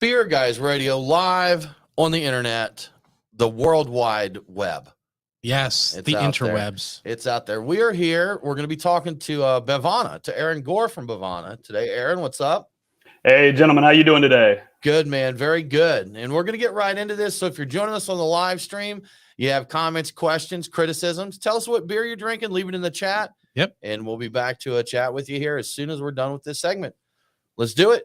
Beer Guys Radio live on the internet, the World Wide Web. Yes, the interwebs. It's out there. We are here. We're going to be talking to Bevana, to Aaron Gore from Bevana today. Aaron, what's up? Hey, gentlemen. How you doing today? Good, man. Very good. And we're going to get right into this. So if you're joining us on the live stream, you have comments, questions, criticisms, tell us what beer you're drinking. Leave it in the chat. Yep. And we'll be back to a chat with you here as soon as we're done with this segment. Let's do it.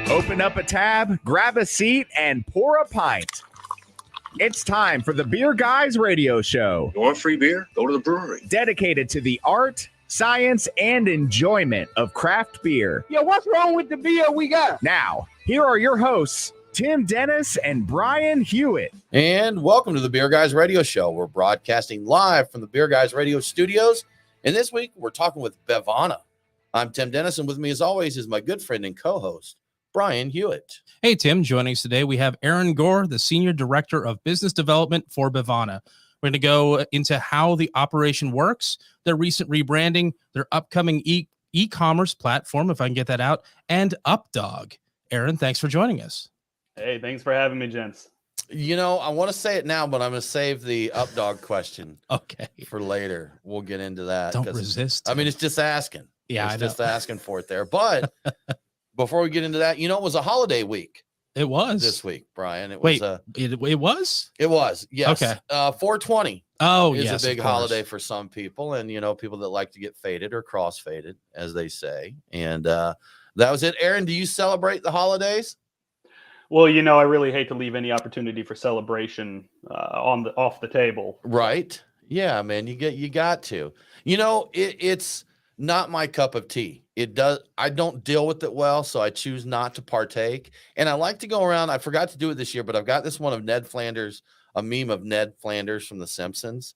Open up a tab, grab a seat, and pour a pint. It's time for the Beer Guys Radio Show. You want free beer? Go to the brewery. Dedicated to the art, science, and enjoyment of craft beer. Yo, what's wrong with the beer we got? Now, here are your hosts, Tim Dennis and Brian Hewitt. And welcome to the Beer Guys Radio Show. We're broadcasting live from the Beer Guys Radio studios. And this week, we're talking with Bevana. I'm Tim Dennis, and with me, as always, is my good friend and co-host, Brian Hewitt. Hey, Tim. Joining us today, we have Aaron Gore, the Senior Director of Business Development for Bevana. We're going to go into how the operation works, their recent rebranding, their upcoming e-commerce platform, if I can get that out, and Updog. Aaron, thanks for joining us. Hey, thanks for having me, gents. You know, I want to say it now, but I'm going to save the Updog question for later. We'll get into that. Don't resist. I mean, it's just asking. Yeah, it's just asking for it there. But before we get into that, you know, it was a holiday week. It was this week, Brian. It was. Wait, it was. It was. Yes. Okay. 420. Oh, is yes, a big holiday for some people, and you know, people that like to get faded or cross-faded, as they say. And that was it. Aaron, do you celebrate the holidays? Well, you know, I really hate to leave any opportunity for celebration off the table. Right. Yeah, man. You got to. You know, it's not my cup of tea. I don't deal with it well, so I choose not to partake. And I like to go around. I forgot to do it this year, but I've got this one of Ned Flanders, a meme of Ned Flanders from The Simpsons.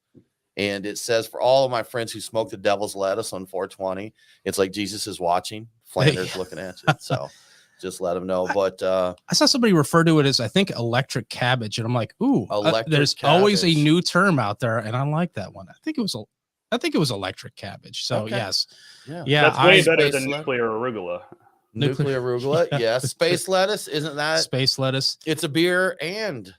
And it says, for all of my friends who smoke the devil's lettuce on 420, it's like Jesus is watching, Flanders looking at you. So just let them know. But I saw somebody refer to it as, I think, electric cabbage. And I'm like, ooh, there's cabbage. Always a new term out there. And I like that one. I think it was electric cabbage. So yes. Yeah. That's way better than nuclear arugula. Nuclear arugula. Yes. Space lettuce. Isn't that space lettuce? It's a beer and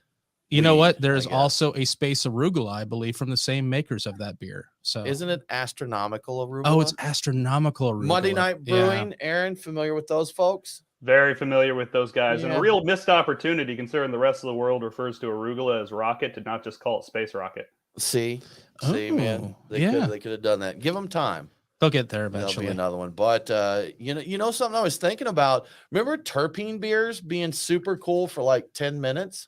you know what? There's also a space arugula, I believe, from the same makers of that beer. So isn't it astronomical arugula? Oh, it's astronomical arugula. Monday Night Brewing. Yeah. Aaron, familiar with those folks? Very familiar with those guys. And a real missed opportunity considering the rest of the world refers to arugula as rocket, to not just call it space rocket. See, man, they could have done that. Give them time. They'll get there eventually. There'll be another one. But you know something I was thinking about. Remember terpene beers being super cool for like 10 minutes?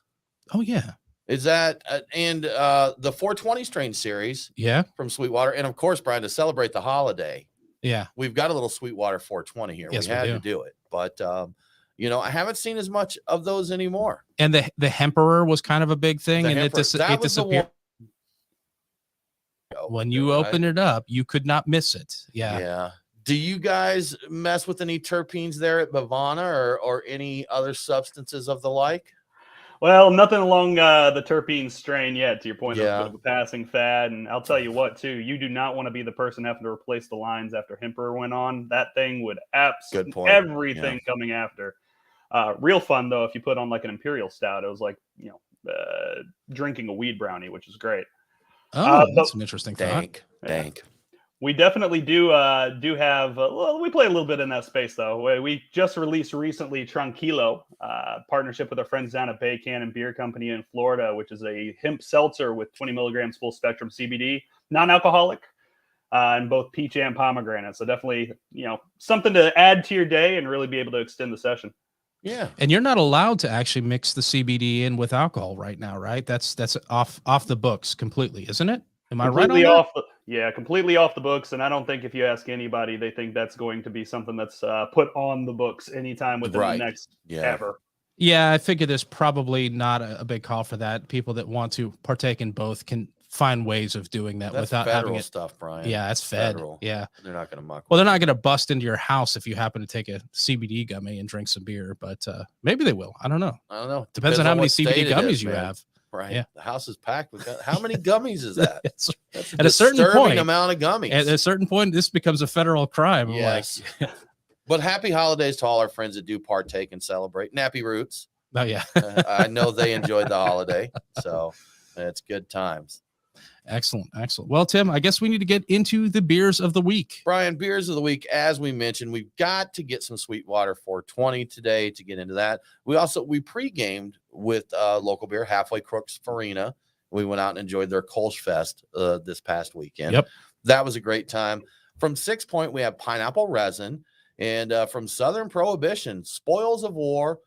Oh yeah. Is that and the 420 strain series? Yeah, from Sweetwater, and of course, Brian, to celebrate the holiday. Yeah, we've got a little Sweetwater 420 here. Yes, we had to do it, but you know, I haven't seen as much of those anymore. And the Hemperor was kind of a big thing, and it disappeared. When you open it up, you could not miss it. Yeah. Do you guys mess with any terpenes there at Bevana or any other substances of the like? Well, nothing along the terpene strain yet, to your point of a passing fad. And I'll tell you what, too, you do not want to be the person having to replace the lines after Hemperor went on. That thing would absolutely everything coming after. Real fun, though, if you put on like an Imperial Stout. It was like, you know, drinking a weed brownie, which is great. Oh, that's an interesting thought. Dank. We definitely do have. We play a little bit in that space though. We just released recently Tranquilo, partnership with our friends down at Bay Cannon Beer Company in Florida, which is a hemp seltzer with 20 milligrams full spectrum CBD, non-alcoholic, and both peach and pomegranate. So definitely, you know, something to add to your day and really be able to extend the session. Yeah. And you're not allowed to actually mix the CBD in with alcohol right now, right? That's off the books completely, isn't it? Am I right on that? Completely off the books. And I don't think if you ask anybody, they think that's going to be something that's put on the books anytime within the next ever. Yeah, I figure there's probably not a big call for that. People that want to partake in both can find ways of doing that That's without having federal it. stuff, Brian. Yeah, it's fed. Federal. Yeah. They're not going to muck. Well, with they're not going to bust into your house if you happen to take a CBD gummy and drink some beer, but maybe they will. I don't know. it. I don't know. Depends on how many what state CBD it gummies is, you man. have. Right. Yeah. The house is packed with how many gummies is that? It's- That's At a certain disturbing point- amount of gummies. At a certain point, this becomes a federal crime. I'm Yes. But happy holidays to all our friends that do partake and celebrate. Nappy Roots. Like, oh yeah. I know they enjoyed the holiday, so it's good times. Excellent. Well, Tim, I guess we need to get into the beers of the week. Brian, beers of the week, as we mentioned, we've got to get some Sweetwater 420 today to get into that. We pre-gamed with local beer, Halfway Crooks Farina. We went out and enjoyed their Kolsch Fest this past weekend. Yep. That was a great time. From 6 Point, we have Pineapple Resin. And from Southern Prohibition, Spoils of War,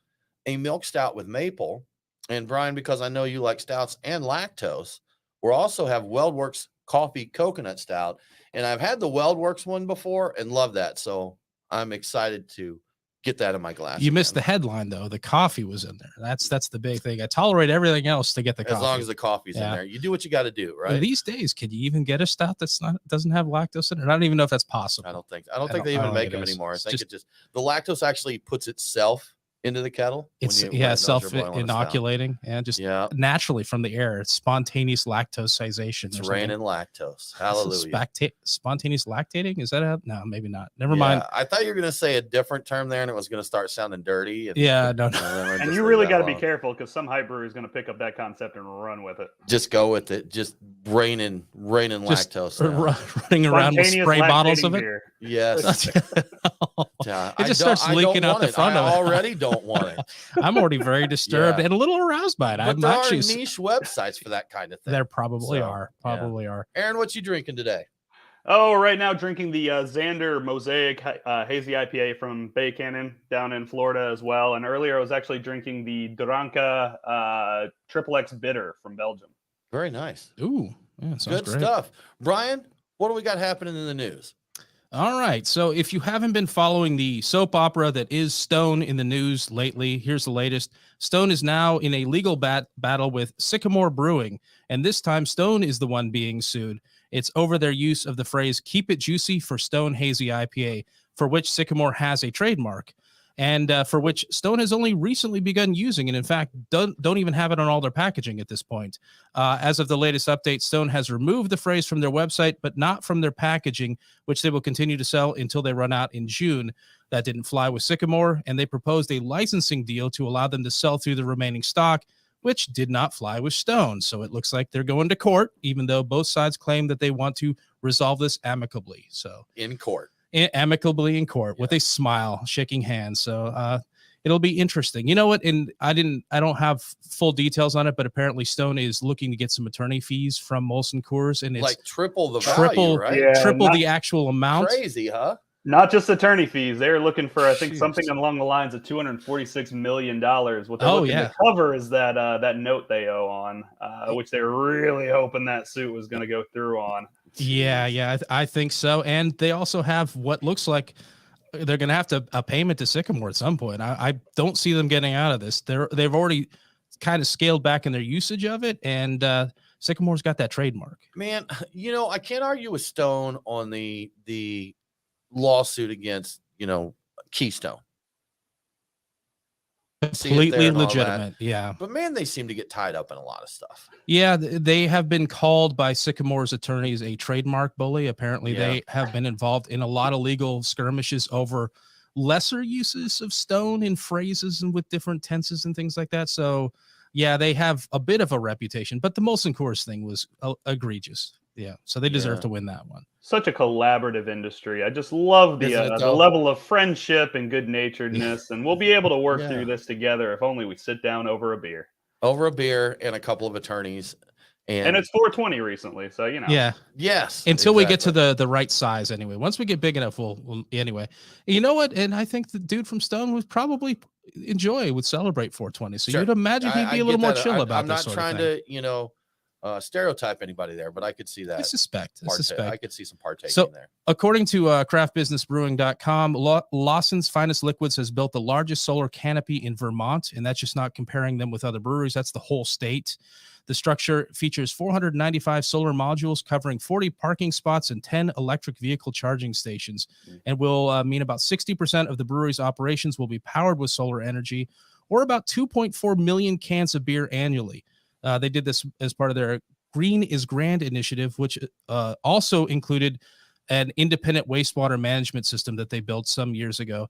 a milk stout with maple. And Brian, because I know you like stouts and lactose, we also have WeldWorks Coffee Coconut Stout. And I've had the WeldWorks one before and love that. So I'm excited to get that in my glass. You missed the headline though. The coffee was in there. That's the big thing. I tolerate everything else to get the coffee. As long as the coffee's in there. You do what you got to do, right? These days, can you even get a stout doesn't have lactose in it? I don't even know if that's possible. I don't think they even make them anymore. I think the lactose actually puts itself into the kettle. It's self-inoculating and just naturally from the air. It's spontaneous lactosization. It's raining lactose. Hallelujah. Spontaneous lactating? Is that no, maybe not. Never mind. I thought you were going to say a different term there and it was going to start sounding dirty. No. And you really got to be careful because some hype brewery is going to pick up that concept and run with it. Just go with it. Just raining lactose. Running around with spray bottles of it. Beer. Yes. It just starts leaking out the front of it. I already don't want it. I'm already very disturbed and a little aroused by it. But there are niche websites for that kind of thing. There probably are. Aaron, what you drinking today? Oh, right now drinking the Xander Mosaic Hazy IPA from Bay Canyon down in Florida as well. And earlier I was actually drinking the Dranka XXX Bitter from Belgium. Very nice. Ooh, yeah, good great stuff. Brian, what do we got happening in the news? All right. So if you haven't been following the soap opera that is Stone in the news lately, here's the latest. Stone is now in a legal battle with Sycamore Brewing. And this time Stone is the one being sued. It's over their use of the phrase, keep it juicy for Stone Hazy IPA, for which Sycamore has a trademark. And for which Stone has only recently begun using, and in fact, don't even have it on all their packaging at this point. As of the latest update, Stone has removed the phrase from their website, but not from their packaging, which they will continue to sell until they run out in June. That didn't fly with Sycamore, and they proposed a licensing deal to allow them to sell through the remaining stock, which did not fly with Stone. So it looks like they're going to court, even though both sides claim that they want to resolve this amicably. So in court. Amicably in court with a smile, shaking hands. So it'll be interesting. You know what? And I don't have full details on it, but apparently Stone is looking to get some attorney fees from Molson Coors, and it's like triple the value, right? Yeah, triple the actual amount. Crazy, huh? Not just attorney fees. They're looking for, I think, something along the lines of $246 million. What they're looking to cover is that note they owe on, which they're really hoping that suit was going to go through on. Yeah, I think so. And they also have what looks like they're going to have a payment to Sycamore at some point. I don't see them getting out of this. They've already kind of scaled back in their usage of it, and Sycamore's got that trademark. Man, I can't argue with Stone on the lawsuit against Keystone. Completely legitimate. Yeah. But man, they seem to get tied up in a lot of stuff. Yeah, they have been called by Sycamore's attorneys a trademark bully. Apparently they have been involved in a lot of legal skirmishes over lesser uses of Stone in phrases and with different tenses and things like that. So yeah, they have a bit of a reputation, but the Molson Coors thing was egregious. Yeah, so they deserve to win that one. Such a collaborative industry. I just love the level of friendship and good-naturedness, and we'll be able to work through this together if only we sit down over a beer. Over a beer and a couple of attorneys. And it's 420 recently, so Yeah. Yes. Until we get to the right size anyway. Once we get big enough, we'll anyway. You know what? And I think the dude from Stone would probably would celebrate 420. So you'd imagine he'd be a little more chill about this. I'm not trying to, stereotype anybody there, but I could see that. I suspect. I could see some partaking So, there. according to craftbusinessbrewing.com, Lawson's Finest Liquids has built the largest solar canopy in Vermont, and that's just not comparing them with other breweries. That's the whole state. The structure features 495 solar modules covering 40 parking spots and 10 electric vehicle charging stations, and will mean about 60% of the brewery's operations will be powered with solar energy, or about 2.4 million cans of beer annually. They did this as part of their Green is Grand initiative, which also included an independent wastewater management system that they built some years ago.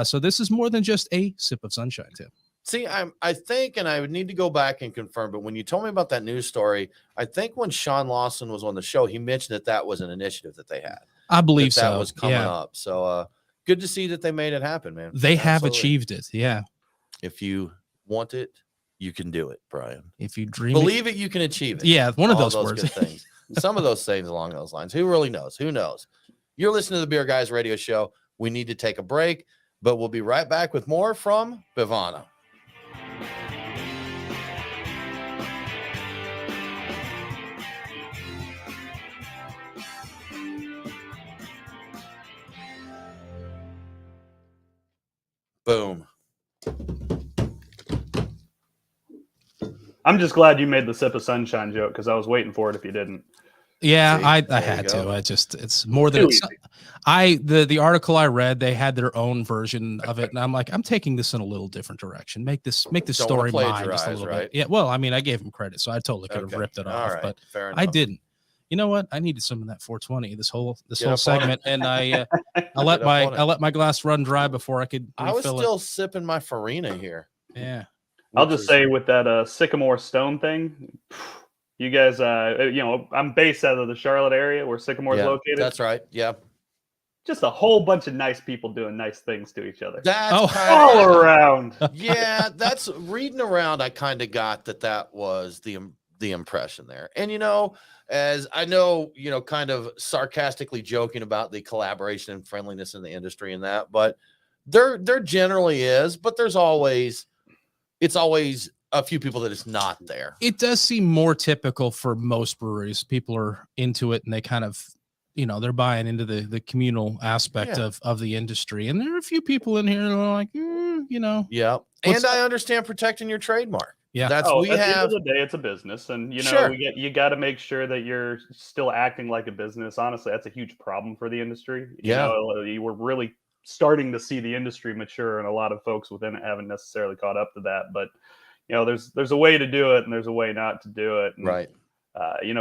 So this is more than just a sip of sunshine, Tim. See, I think, and I would need to go back and confirm, but when you told me about that news story, I think when Sean Lawson was on the show, he mentioned that was an initiative that they had. I believe that was coming up. So good to see that they made it happen, man. They have achieved it. Yeah. If you want it, you can do it, Brian. If you believe it, you can achieve it. Yeah, one of those words. Good things. Some of those things along those lines. Who really knows? Who knows? You're listening to the Beer Guys Radio Show. We need to take a break, but we'll be right back with more from Bevana. Boom. I'm just glad you made the sip of sunshine joke because I was waiting for it if you didn't. Yeah, See, I had to. It's more than the article I read, they had their own version of it, and I'm like, I'm taking this in a little different direction. Make this story mine just a little bit. Yeah, well, I mean, I gave him credit, so I totally could have ripped it off, but I didn't. You know what? I needed some of that 420 this whole segment, and I let my glass run dry before I could. I was still sipping my Farina here. Yeah. I'll just say with that Sycamore Stone thing, you guys, I'm based out of the Charlotte area where Sycamore is located. That's right. Yeah. Just a whole bunch of nice people doing nice things to each other. That's all around. Yeah, that's reading around. I kind of got that was the impression there. And, as I know, kind of sarcastically joking about the collaboration and friendliness in the industry and that, but there generally is, but it's always a few people that it's not there. It does seem more typical for most breweries. People are into it and they kind of, they're buying into the communal aspect of the industry. And there are a few people in here that are like, Yeah. And I understand protecting your trademark. Yeah. At the end of the day, it's a business. And, you got to make sure that you're still acting like a business. Honestly, that's a huge problem for the industry. You were really starting to see the industry mature, and a lot of folks within it haven't necessarily caught up to that. But there's a way to do it, and there's a way not to do it. And, right.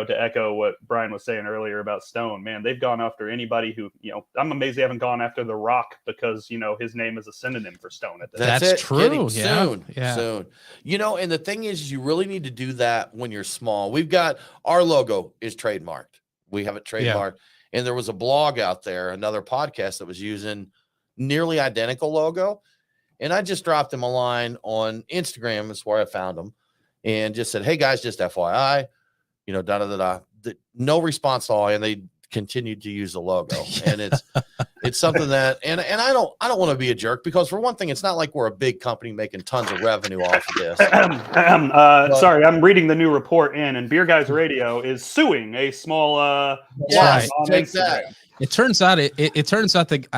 To echo what Brian was saying earlier about Stone, man, they've gone after anybody who, I'm amazed they haven't gone after The Rock because his name is a synonym for Stone at this. That's true. Soon. And the thing is, you really need to do that when you're small. We've got our logo is trademarked. We have it trademarked, and there was a blog out there, another podcast that was using nearly identical logo. And I just dropped them a line on Instagram. Is where I found them, and just said, "Hey guys, just FYI, no response at all." And they continued to use the logo, and it's something that, and I don't want to be a jerk because for one thing, it's not like we're a big company making tons of revenue off of this. Sorry, I'm reading the new report and Beer Guys Radio is suing a small on Instagram. It turns out that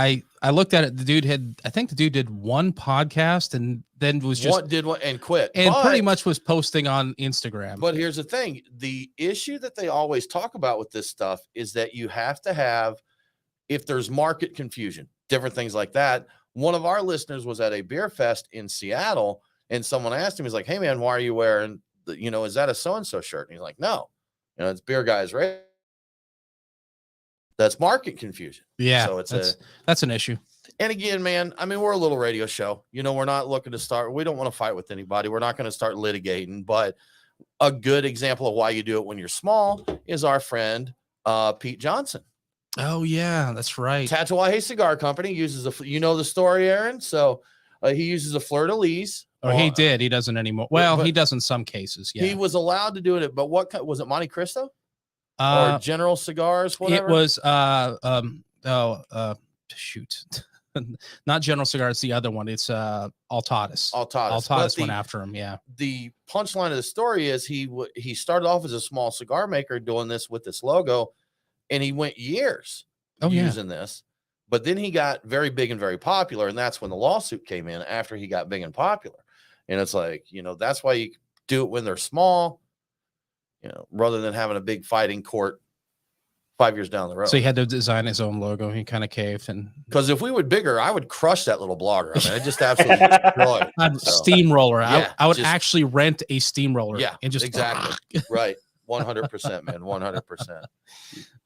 I looked at it. I think the dude did one podcast and then was just did one and quit, and pretty much was posting on Instagram. But here's the thing: the issue that they always talk about with this stuff is that you have to have, if there's market confusion, different things like that. One of our listeners was at a beer fest in Seattle, and someone asked him, he's like, "Hey man, why are you wearing is that a so and so shirt?" And he's like, "No, it's Beer Guys Radio." That's market confusion. Yeah, so that's an issue. And again, man, I mean, we're a little radio show. We're not looking to start. We don't want to fight with anybody. We're not going to start litigating. But a good example of why you do it when you're small is our friend Pete Johnson. Oh yeah, that's right. Tatawahe Cigar Company uses the story, Aaron. So he uses a fleur de lis. Or he did. He doesn't anymore. Well, he does in some cases. Yeah, he was allowed to do it. But what was it? Monte Cristo? Or General Cigars, whatever. It was shoot. Not General Cigar. It's the other one. It's Altadas. Altadas went after him. Yeah. The punchline of the story is he started off as a small cigar maker doing this with this logo, and he went years using this. But then he got very big and very popular, and that's when the lawsuit came in after he got big and popular. And it's like, that's why you do it when they're small, rather than having a big fighting court 5 years down the road. So he had to design his own logo. He kind of caved, and because if we were bigger, I would crush that little blogger. I mean, I just absolutely destroy it. I'd steamroller. Yeah, I would actually rent a steamroller. Yeah, and just exactly right. 100%, man. 100%.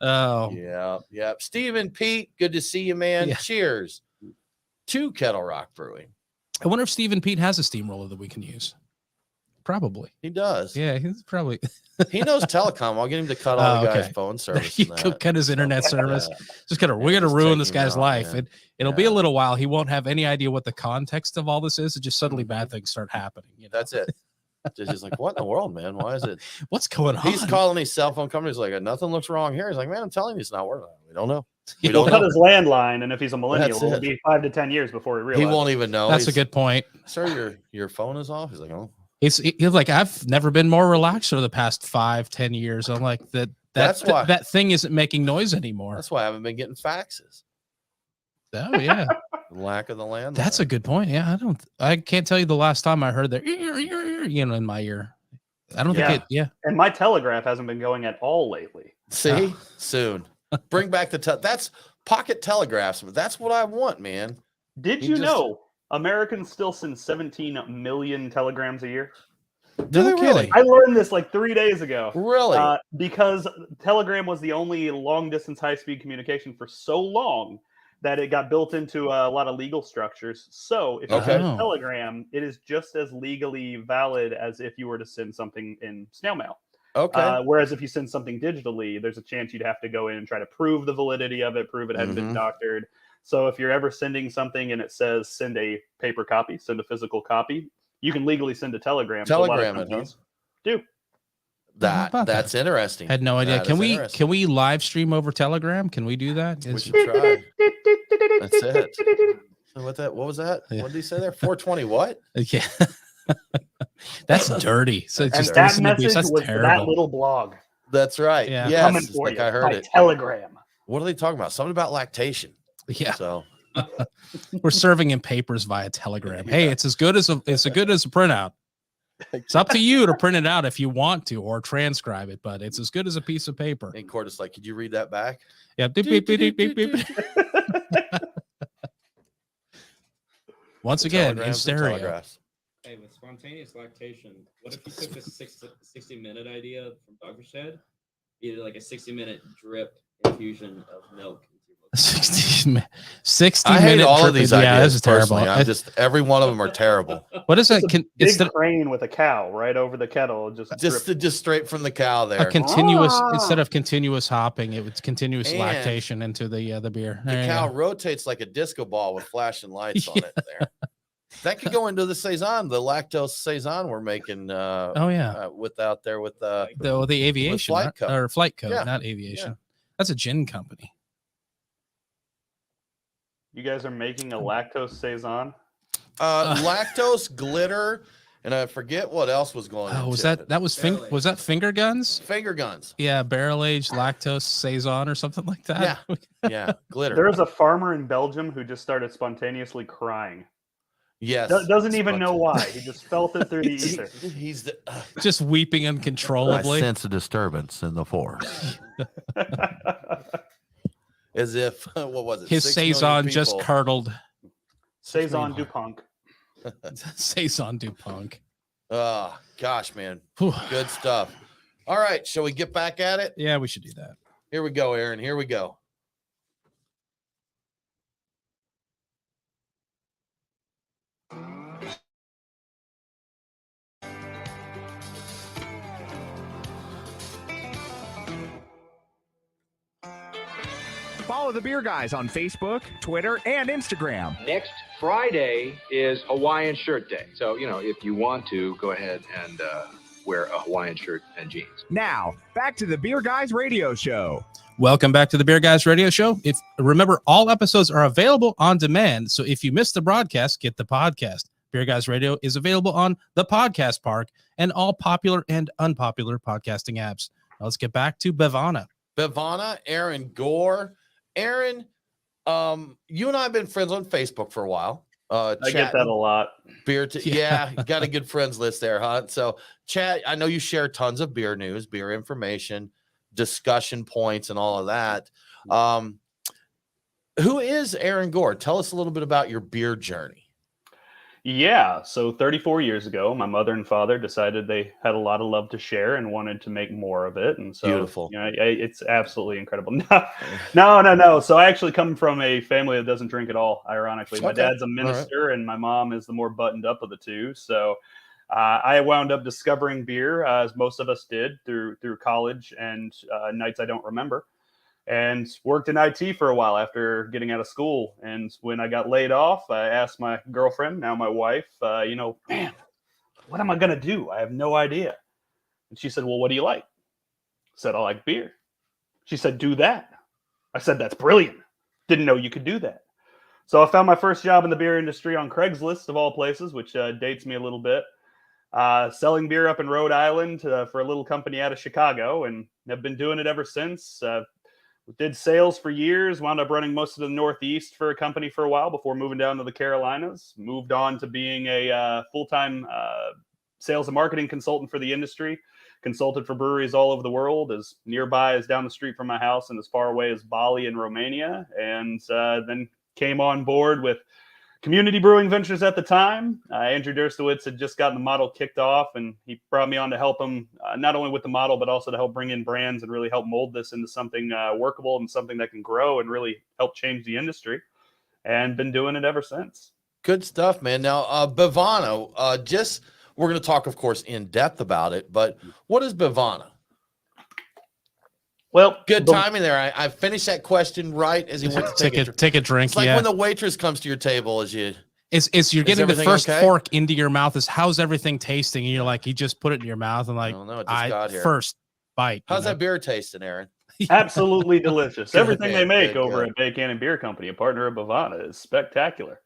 Oh, yeah. Stephen, Pete, good to see you, man. Yeah. Cheers to Kettle Rock Brewing. I wonder if Stephen Pete has a steamroller that we can use. Probably. He does. Yeah, he's probably. He knows telecom. I'll get him to cut all the guy's phone service. Cut his internet service. We're gonna ruin this guy's life. It'll be a little while. He won't have any idea what the context of all this is. It just suddenly bad things start happening. That's it. Just like, what in the world, man? Why is it? What's going on? He's calling these cell phone companies like, nothing looks wrong here. He's like, man, I'm telling you, it's not working. We don't know. He'll cut his landline, and if he's a millennial, it'll be 5 to 10 years before he realizes. He won't even know. That's a good point. Sir, your phone is off. He's like, oh. He's like, I've never been more relaxed over the past 5-10 years. I'm like, that's why that thing isn't making noise anymore. That's why I haven't been getting faxes. Oh yeah. Lack of the landline. That's a good point. Yeah, I can't tell you the last time I heard that in my ear. I don't think it. And my telegraph hasn't been going at all lately. See, soon. Bring back that's pocket telegraphs. That's what I want, man. Did you know Americans still send 17 million telegrams a year? Do they really? I learned this like 3 days ago. Really? Because Telegram was the only long-distance high-speed communication for so long that it got built into a lot of legal structures. So if you send a Telegram, it is just as legally valid as if you were to send something in snail mail. Okay. Whereas if you send something digitally, there's a chance you'd have to go in and try to prove the validity of it, prove it hadn't been doctored. So if you're ever sending something and it says send a paper copy, send a physical copy, you can legally send a telegram. Telegram it, do. That's interesting. I had no idea. Can we live stream over Telegram? Can we do that? We should try. That's it. So what was that? Yeah. What did he say there? 420 what? Yeah. That's dirty. So And just that message that's was terrible. that little blog. That's right. Yeah. Yes, Coming for like you I heard by it. Telegram. What are they talking about? Something about lactation. Yeah. So We're serving in papers via Telegram. Hey, it's as good as a printout. It's up to you to print it out if you want to or transcribe it, but it's as good as a piece of paper. and Court is like, could you read that back? Yeah. Beep, beep, beep, beep, beep, beep. Once again, in Telegrams and stereo. telegraphs. Hey, with spontaneous lactation, what if you took this 60-minute idea from Dogfish Head? You did like a 60-minute drip infusion of milk. 60 60 I hate minute all trip. of these Yeah, ideas. this is terrible. I'm just every one of them are terrible. What is that? It's a crane with a cow right over the kettle. Just straight from the cow there. A continuous instead of continuous hopping, it was continuous And lactation into the beer. The There you cow go. rotates like a disco ball with flashing lights on it there. That could go into the saison, the lactose saison we're making. Oh yeah, with out there with the aviation Flight Code. or Flight Code, Yeah. not aviation. Yeah. That's a gin company. You guys are making a lactose saison? Lactose glitter, and I forget what else was going on. Oh, was that finger guns? Finger guns? Yeah, barrel aged lactose saison or something like that. Yeah, glitter. There's a farmer in Belgium who just started spontaneously crying. Yes. Doesn't even know why. He just felt it through the ether. He's the, just weeping uncontrollably. I sense a disturbance in the force. As if, what was it? His 6 million saison just people. curdled. Saison du Punk. Saison du Punk. Oh, gosh, man. Whew. Good stuff. All right. Shall we get back at it? Yeah, we should do that. Here we go, Aaron. Here we go. Follow the Beer Guys on Facebook, Twitter, and Instagram. Next Friday is Hawaiian Shirt Day. So, if you want to, go ahead and wear a Hawaiian shirt and jeans. Now, back to the Beer Guys radio show. Welcome back to the Beer Guys Radio Show. If remember, all episodes are available on demand. So if you missed the broadcast, get the podcast. Beer Guys Radio is available on the Podcast Park and all popular and unpopular podcasting apps. Now let's get back to Bevana. Bevana, Aaron Gore. Aaron, you and I have been friends on Facebook for a while. I get that a lot. Yeah, you got a good friends list there, huh? So, chat. I know you share tons of beer news, beer information, discussion points, and all of that. Who is Aaron Gore? Tell us a little bit about your beer journey. Yeah, so 34 years ago, my mother and father decided they had a lot of love to share and wanted to make more of it. And so, Beautiful. you know, it's absolutely incredible. No. So I actually come from a family that doesn't drink at all, ironically. My dad's a minister, and my mom is the more buttoned up of the two. So I wound up discovering beer, as most of us did, through college and nights I don't remember. And worked in IT for a while after getting out of school. And when I got laid off, I asked my girlfriend, now my wife, man, what am I going to do? I have no idea. And she said, well, what do you like? I said, I like beer. She said, do that. I said, that's brilliant. Didn't know you could do that. So I found my first job in the beer industry on Craigslist, of all places, which dates me a little bit. Selling beer up in Rhode Island for a little company out of Chicago, and have been doing it ever since. Did sales for years, wound up running most of the Northeast for a company for a while before moving down to the Carolinas. Moved on to being a full-time sales and marketing consultant for the industry. Consulted for breweries all over the world, as nearby as down the street from my house and as far away as Bali in Romania. And then came on board with Community Brewing Ventures at the time. Andrew Derstowitz had just gotten the model kicked off, and he brought me on to help him not only with the model, but also to help bring in brands and really help mold this into something workable and something that can grow and really help change the industry. And been doing it ever since. Good stuff, man. Now, Bevana, we're going to talk, of course, in depth about it, but what is Bevana? Well, good timing there. I finished that question right as he went to take a drink. It's like when the waitress comes to your table as you. You're getting the first fork into your mouth. Is how's everything tasting? And you're like, you just put it in your mouth and like, first bite. How's that beer tasting, Aaron? Absolutely delicious. Everything they make over at Bay Cannon Beer Company, a partner of Bevana, is spectacular.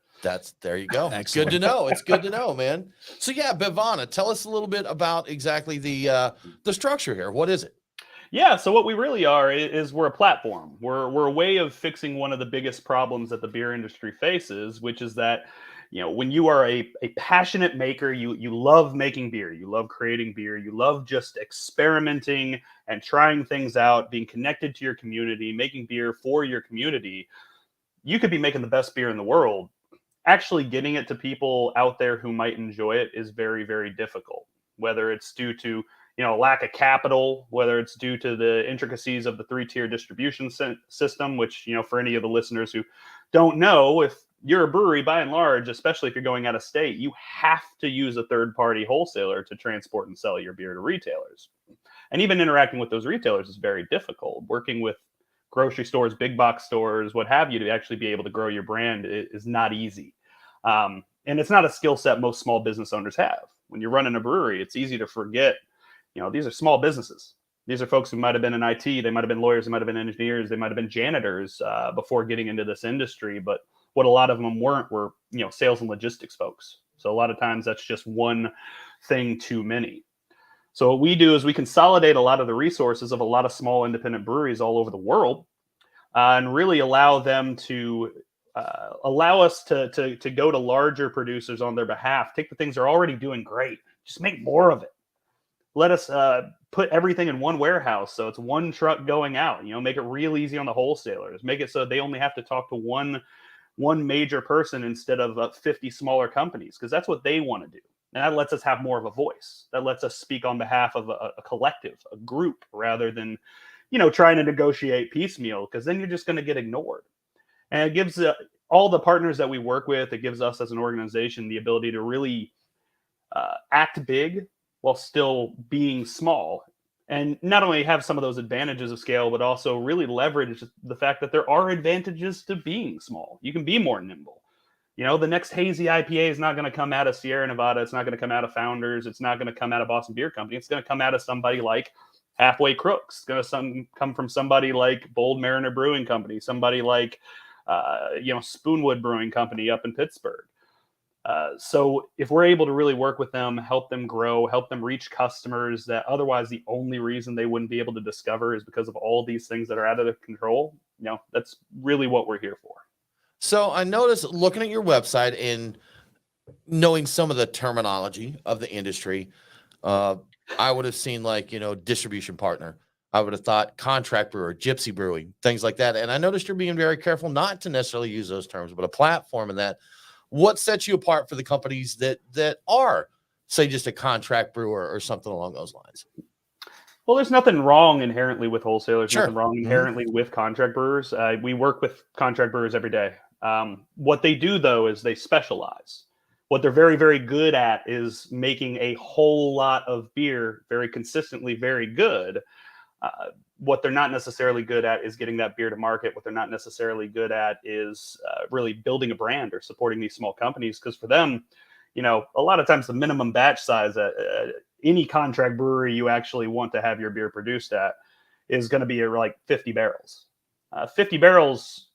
There you go. It's good to know. It's good to know, man. So yeah, Bevana, tell us a little bit about exactly the structure here. What is it? Yeah, so what we really are is we're a platform. We're a way of fixing one of the biggest problems that the beer industry faces, which is that, when you are a passionate maker, you love making beer, you love creating beer, you love just experimenting and trying things out, being connected to your community, making beer for your community. You could be making the best beer in the world. Actually getting it to people out there who might enjoy it is very, very difficult, whether it's due to lack of capital, whether it's due to the intricacies of the 3-tier distribution system, which, for any of the listeners who don't know, if you're a brewery, by and large, especially if you're going out of state, you have to use a third-party wholesaler to transport and sell your beer to retailers. And even interacting with those retailers is very difficult. Working with grocery stores, big box stores, what have you, to actually be able to grow your brand is not easy. And it's not a skill set most small business owners have. When you're running a brewery, it's easy to forget these are small businesses. These are folks who might have been in IT. They might have been lawyers. They might have been engineers. They might have been janitors before getting into this industry. But what a lot of them weren't were, sales and logistics folks. So a lot of times that's just one thing too many. So what we do is we consolidate a lot of the resources of a lot of small independent breweries all over the world and really allow them to allow us to go to larger producers on their behalf. Take the things they're already doing great. Just make more of it. Let us put everything in one warehouse, so it's one truck going out. Make it real easy on the wholesalers. Make it so they only have to talk to one major person instead of 50 smaller companies, because that's what they want to do. And that lets us have more of a voice. That lets us speak on behalf of a collective, a group, rather than trying to negotiate piecemeal, because then you're just going to get ignored. And it gives all the partners that we work with, it gives us as an organization the ability to really act big while still being small, and not only have some of those advantages of scale, but also really leverage the fact that there are advantages to being small. You can be more nimble. The next hazy IPA is not going to come out of Sierra Nevada. It's not going to come out of Founders. It's not going to come out of Boston Beer Company. It's going to come out of somebody like Halfway Crooks. It's going to come from somebody like Bold Mariner Brewing Company, somebody like, Spoonwood Brewing Company up in Pittsburgh. So if we're able to really work with them, help them grow, help them reach customers that otherwise the only reason they wouldn't be able to discover is because of all these things that are out of their control, that's really what we're here for. So I noticed looking at your website and knowing some of the terminology of the industry, I would have seen distribution partner. I would have thought contract brewer, gypsy brewing, things like that. And I noticed you're being very careful not to necessarily use those terms, but a platform and that. What sets you apart for the companies that are, say, just a contract brewer or something along those lines? Well, there's nothing wrong inherently with wholesalers. Sure. Nothing wrong inherently with contract brewers. We work with contract brewers every day. What they do, though, is they specialize. What they're very, very good at is making a whole lot of beer very consistently, very good. What they're not necessarily good at is getting that beer to market. What they're not necessarily good at is really building a brand or supporting these small companies. Because for them, a lot of times the minimum batch size at any contract brewery you actually want to have your beer produced at is going to be like 50 barrels. 50 barrels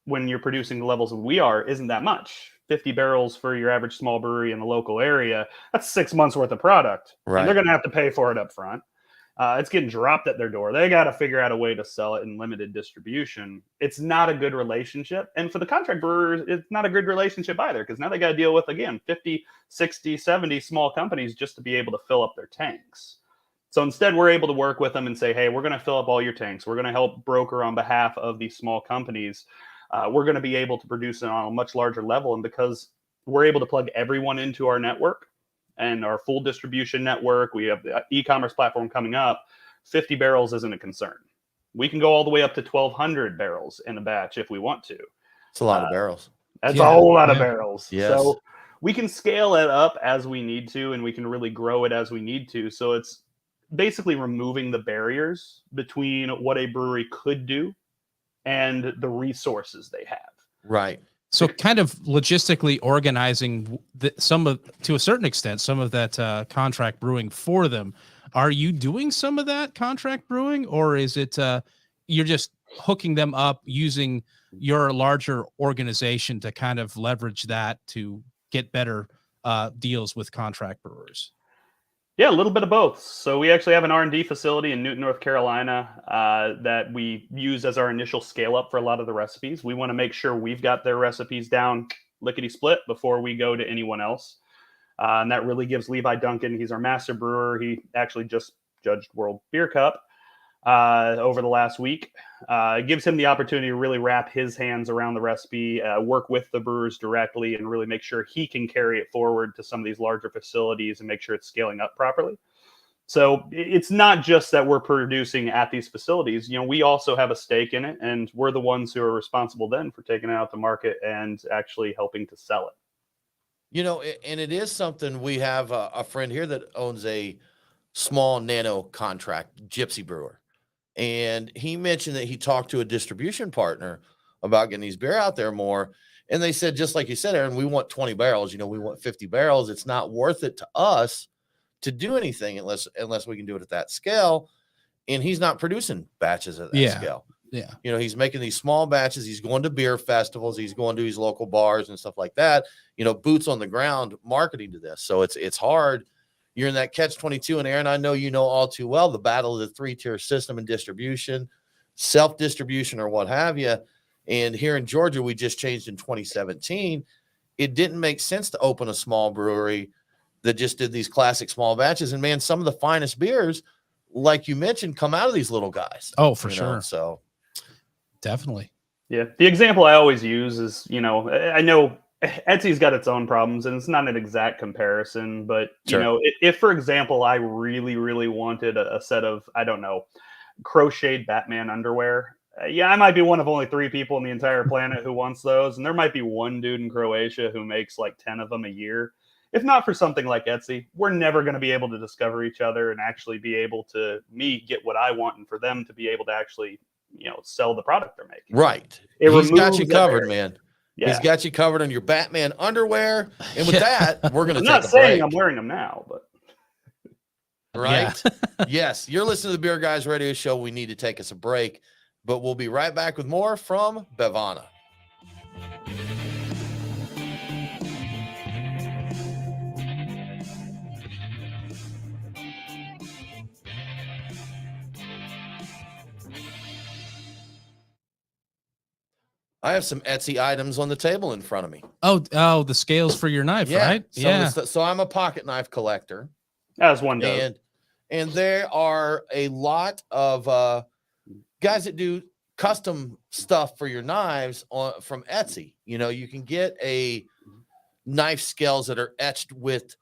when you're producing the levels that we are isn't that much. 50 barrels for your average small brewery in the local area, that's 6 months worth of product. Right. And they're going to have to pay for it up front. It's getting dropped at their door. They got to figure out a way to sell it in limited distribution. It's not a good relationship. And for the contract brewers, it's not a good relationship either, because now they got to deal with, again, 50, 60, 70 small companies just to be able to fill up their tanks. So instead, we're able to work with them and say, hey, we're going to fill up all your tanks. We're going to help broker on behalf of these small companies. We're going to be able to produce it on a much larger level. And because we're able to plug everyone into our network, and our full distribution network, we have the e-commerce platform coming up, 50 barrels isn't a concern. We can go all the way up to 1,200 barrels in a batch if we want to. It's a lot of barrels. That's a whole lot of barrels. Yes. So we can scale it up as we need to, and we can really grow it as we need to. So it's basically removing the barriers between what a brewery could do and the resources they have. Right. So kind of logistically organizing to a certain extent, some of that contract brewing for them. Are you doing some of that contract brewing, or is it you're just hooking them up using your larger organization to kind of leverage that to get better deals with contract brewers? Yeah, a little bit of both. So we actually have an R&D facility in Newton, North Carolina, that we use as our initial scale up for a lot of the recipes. We want to make sure we've got their recipes down lickety split before we go to anyone else. And that really gives Levi Duncan, he's our master brewer. He actually just judged World Beer Cup over the last week. It gives him the opportunity to really wrap his hands around the recipe, work with the brewers directly, and really make sure he can carry it forward to some of these larger facilities and make sure it's scaling up properly. So it's not just that we're producing at these facilities. We also have a stake in it, and we're the ones who are responsible then for taking it out to market and actually helping to sell it. And it is something. We have a friend here that owns a small nano contract gypsy brewer. And he mentioned that he talked to a distribution partner about getting these beer out there more. And they said, just like you said, Aaron, we want 20 barrels. We want 50 barrels. It's not worth it to us to do anything unless we can do it at that scale. And he's not producing batches at that scale. Yeah. He's making these small batches. He's going to beer festivals. He's going to these local bars and stuff like that. Boots on the ground marketing to this. So it's hard. You're in that catch-22, and Aaron, I know you know all too well the battle of the three-tier system and distribution, self-distribution, or what have you. And here in Georgia, we just changed in 2017. It didn't make sense to open a small brewery that just did these classic small batches. And man, some of the finest beers, like you mentioned, come out of these little guys. Oh, for sure. So definitely. Yeah. The example I always use is, I know Etsy's got its own problems, and it's not an exact comparison, but Sure. If for example, I really, really wanted a set of, I don't know, crocheted Batman underwear. I might be one of only 3 people on the entire planet who wants those. And there might be one dude in Croatia who makes like 10 of them a year. If not for something like Etsy, we're never going to be able to discover each other and actually be able to get what I want, and for them to be able to actually, sell the product they're making. Right. He's got you covered, man. Yeah. He's got you covered on your Batman underwear. And with that, we're going to take a break. I'm not saying I'm wearing them now, but. right? Yes, you're listening to the Beer Guys Radio Show. We need to take us a break, but we'll be right back with more from Bevana. I have some Etsy items on the table in front of me. Oh, the scales for your knife, right? So I'm a pocket knife collector. As one does. And there are a lot of guys that do custom stuff for your knives from Etsy. You know, you can get a knife scales that are etched with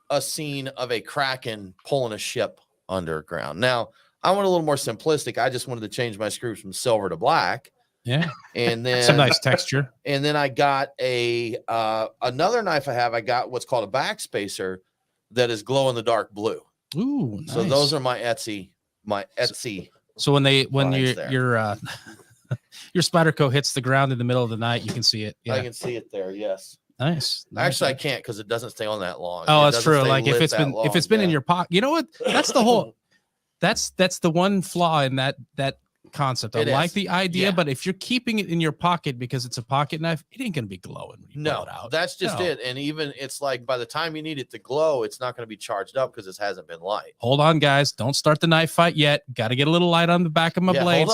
a scene of a kraken pulling a ship underground. Now, I went a little more simplistic. I just wanted to change my screws from silver to black. Yeah. And then some nice texture. And then I got another knife I got what's called a backspacer that is glow in the dark blue. Ooh, nice. So those are my Etsy. So when your your Spyderco hits the ground in the middle of the night, you can see it. Yeah. I can see it there. Yes. Nice. Actually, I can't because it doesn't stay on that long. Oh, that's true. Like if it's been in your pocket, you know what? That's the whole. That's the one flaw in that concept. I like the idea, but if you're keeping it in your pocket because it's a pocket knife, it ain't gonna be glowing when you pull it out. That's just it. And even it's like by the time you need it to glow, it's not going to be charged up because it hasn't been light. Hold on, guys, don't start the knife fight yet. Got to get a little light on the back of my blade,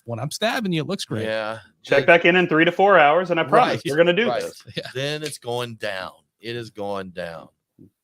when I'm stabbing you, it looks great. Yeah, check back in 3 to 4 hours, and I promise we're gonna do this. Yeah. Then it's going down. It is going down.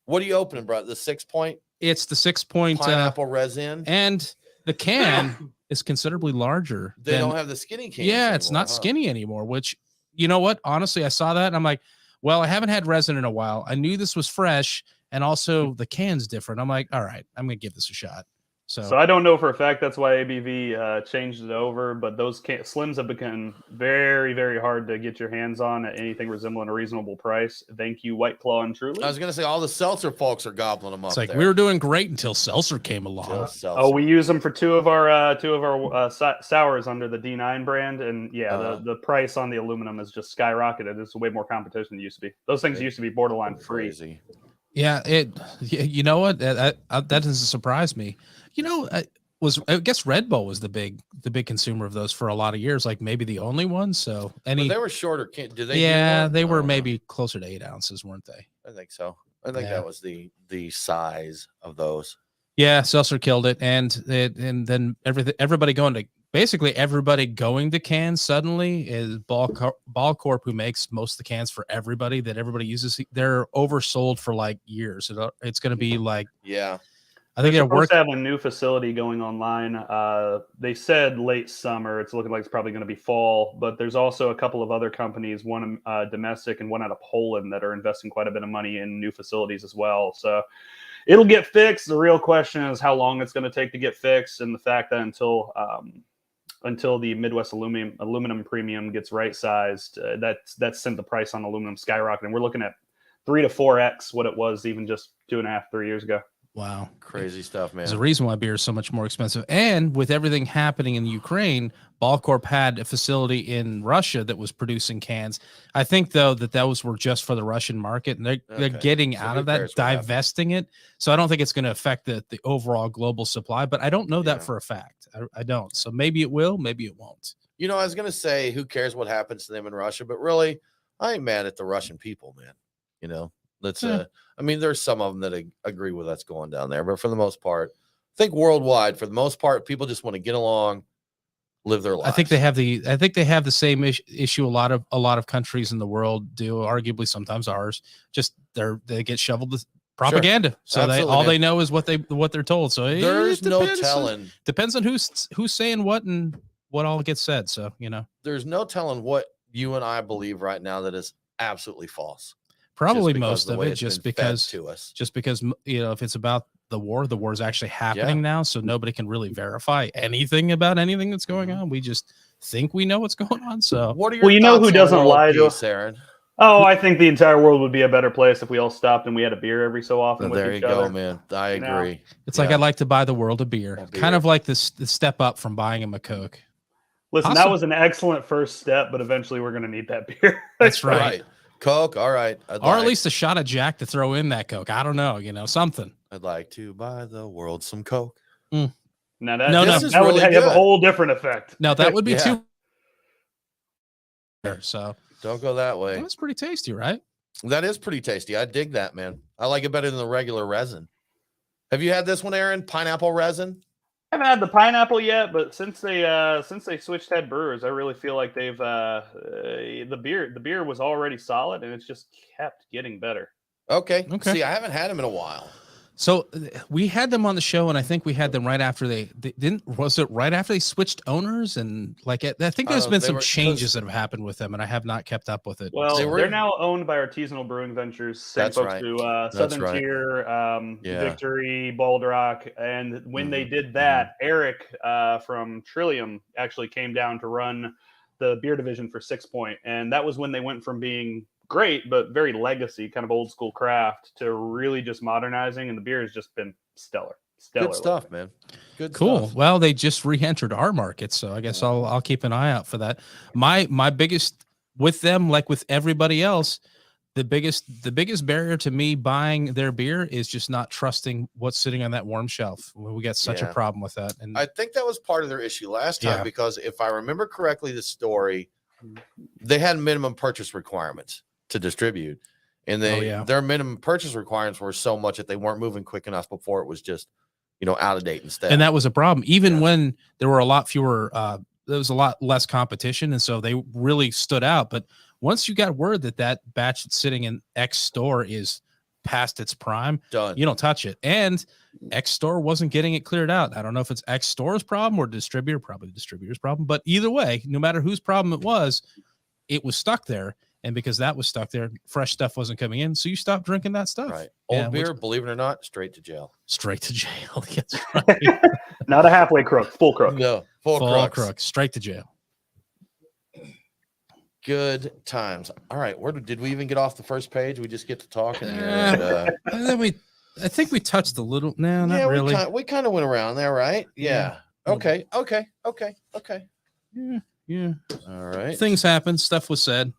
What are you opening, bro? The 6-point. It's the 6-point pineapple resin, and the can is considerably larger. They don't have the skinny can. Yeah, it's not skinny anymore, which, you know what? Honestly, I saw that and I'm like, well, I haven't had resin in a while. I knew this was fresh. And also the can's different. I'm like, all right, I'm going to give this a shot. So I don't know for a fact that's why ABV changed it over, but those slims have become very, very hard to get your hands on at anything resembling a reasonable price. Thank you, White Claw and Truly. I was going to say all the seltzer folks are gobbling them up. It's like we were doing great until seltzer came along. Oh, we use them for two of our sours under the D9 brand, and the price on the aluminum has just skyrocketed. There's way more competition than it used to be. Those things used to be borderline free. Yeah, you know what? That doesn't surprise me. You know, I guess Red Bull was the big consumer of those for a lot of years, like maybe the only one. So but they were shorter. Did they? Yeah, they were maybe closer to 8 ounces, weren't they? I think so. I think that was the size of those. Yeah, seltzer killed it, and then everybody going to cans suddenly is Ball Corp, who makes most of the cans for everybody that everybody uses. They're oversold for like years. It's going to be like I think they're supposed to have a new facility going online. They said late summer. It's looking like it's probably going to be fall, but there's also a couple of other companies, one domestic and one out of Poland, that are investing quite a bit of money in new facilities as well. So it'll get fixed. The real question is how long it's going to take to get fixed, and the fact that until the Midwest aluminum premium gets right sized, that's sent the price on aluminum skyrocketing. We're looking at 3 to 4x what it was even just 2.5, 3 years ago. Wow. Crazy stuff, man. There's a reason why beer is so much more expensive. And with everything happening in Ukraine, Ball Corp had a facility in Russia that was producing cans. I think, though, that those were just for the Russian market, and they're getting out of that, divesting it. So I don't think it's going to affect the overall global supply, but I don't know that for a fact. I don't. So maybe it will, maybe it won't. You know, I was going to say, who cares what happens to them in Russia? But really, I ain't mad at the Russian people, man. You know? I mean, there's some of them that agree with us going down there, but for the most part, I think worldwide, for the most part, people just want to get along, live their lives. I think they have the same issue. A lot of countries in the world do, arguably sometimes ours. Just they get shoveled with propaganda, so they know is what they're told. So there's no telling. Depends on who's saying what and what all gets said. So there's no telling what you and I believe right now that is absolutely false. Probably most of it just because if it's about the war is actually happening now, so nobody can really verify anything about anything that's going on. We just think we know what's going on. So what are your thoughts who doesn't lie to us, Aaron? Oh, I think the entire world would be a better place if we all stopped and we had a beer every so often. There you go, man. I agree. It's like I'd like to buy the world a beer. Kind of like the step up from buying him a Coke. Listen, that was an excellent first step, but eventually we're going to need that beer. That's right. Coke, all right. Or at least a shot of Jack to throw in that Coke. I don't know, something. I'd like to buy the world some Coke. Now that, No, that, no. that would Really have a good. whole different effect. Now that would be Yeah. too. So Don't go that way. that was pretty tasty, right? That is pretty tasty. I dig that, man. I like it better than the regular resin. Have you had this one, Aaron? Pineapple resin? I haven't had the pineapple yet, but since they switched head brewers, I really feel like they've the beer was already solid, and it's just kept getting better. Okay. Okay. See, I haven't had them in a while. So we had them on the show, and I think we had them right after they didn't. Was it right after they switched owners? And like I think there's been they some were- changes that have happened with them, and I have not kept up with it. Well, They were- they're now owned by Artisanal Brewing Ventures. Same That's folks right. who That's Southern right. Tier, Yeah. Victory, Bold Rock, and when they did that, Eric from Trillium actually came down to run the beer division for 6 Point, and that was when they went from being great but very legacy, kind of old school craft, to really just modernizing, and the beer has just been stellar. Good stuff, man. Good Cool. stuff. Well, they just re-entered our market, so I guess I'll keep an eye out for that. My biggest with them, like with everybody else, the biggest barrier to me buying their beer is just not trusting what's sitting on that warm shelf. We got such a Yeah. problem with that. And I think that was part of their issue last time Yeah. because if I remember correctly, the story, they had minimum purchase requirements to distribute. And their minimum purchase requirements were so much that they weren't moving quick enough before it was just, out of date instead. and that was a problem. Even Yeah. when there were a lot fewer, there was a lot less competition, and so they really stood out. But once you got word that batch that's sitting in X store is past its prime, Done. you don't touch it. And X store wasn't getting it cleared out. I don't know if it's X store's problem or distributor, probably the distributor's problem. But either way, no matter whose problem it was stuck there. And because that was stuck there, fresh stuff wasn't coming in. So you stopped drinking that stuff. Right. Yeah, Old beer, believe it or not, straight to jail. straight to jail. That's right. Not a halfway crook, full crook. No, full Full crux. crook, straight to jail. Good times. All right. Where did we even get off the first page? We just get to talking here. And then I think we touched a little. No, not yeah, really. we kind of went around there, right? Yeah. Okay. Okay. Yeah. All right. Things happened. Stuff was said.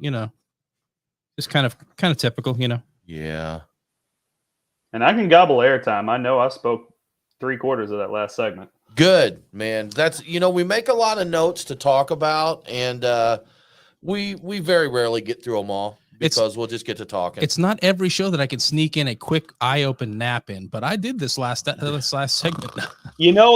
Just kind of typical. Yeah. And I can gobble airtime. I know I spoke 3/4 of that last segment. Good, man. That's we make a lot of notes to talk about, and we very rarely get through them all because we'll just get to talking. It's not every show that I can sneak in a quick eye-open nap in, but I did this last segment.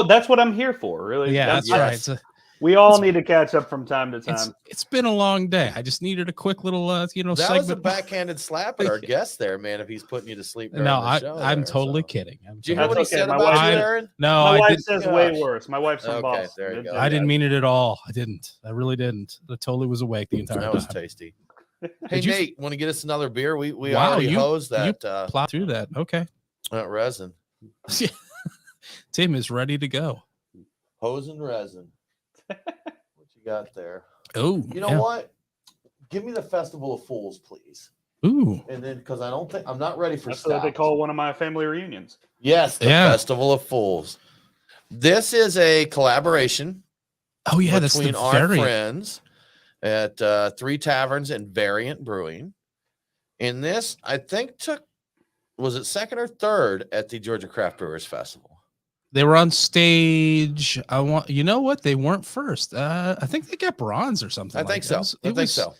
That's what I'm here for, really. Yeah, that's right. We all need to catch up from time to time. It's been a long day. I just needed a quick little, that segment. was a backhanded slap at our guest there, man. If he's putting you to sleep, during the show I'm there, totally so. kidding. Do you hear what he okay. said My about wife- you, Aaron? No, My I wife didn't. says Gosh. way worse. My wife's from Okay, Boston. there you go. I didn't mean it at all. I didn't. I really didn't. I totally was awake the entire That was time. tasty. Hey, Did you- Nate, want to get us another beer? We Wow, already you- hosed you that Plot through that. Okay. that resin. Tim is ready to go. Hose and resin. What you got there? Oh, You know what? Give me the Festival of Fools, please. Ooh. And then, because I'm not ready for That's what they stouts. call one of my family reunions. Yes, the Yeah. Festival of Fools. This is a collaboration Oh yeah, that's between the our variant. friends at 3 Taverns and Variant Brewing. And this, I think, was it second or third at the Georgia Craft Brewers Festival? They were on stage. You know what? They weren't first. I think they got bronze or something. I like think that. so. I think so.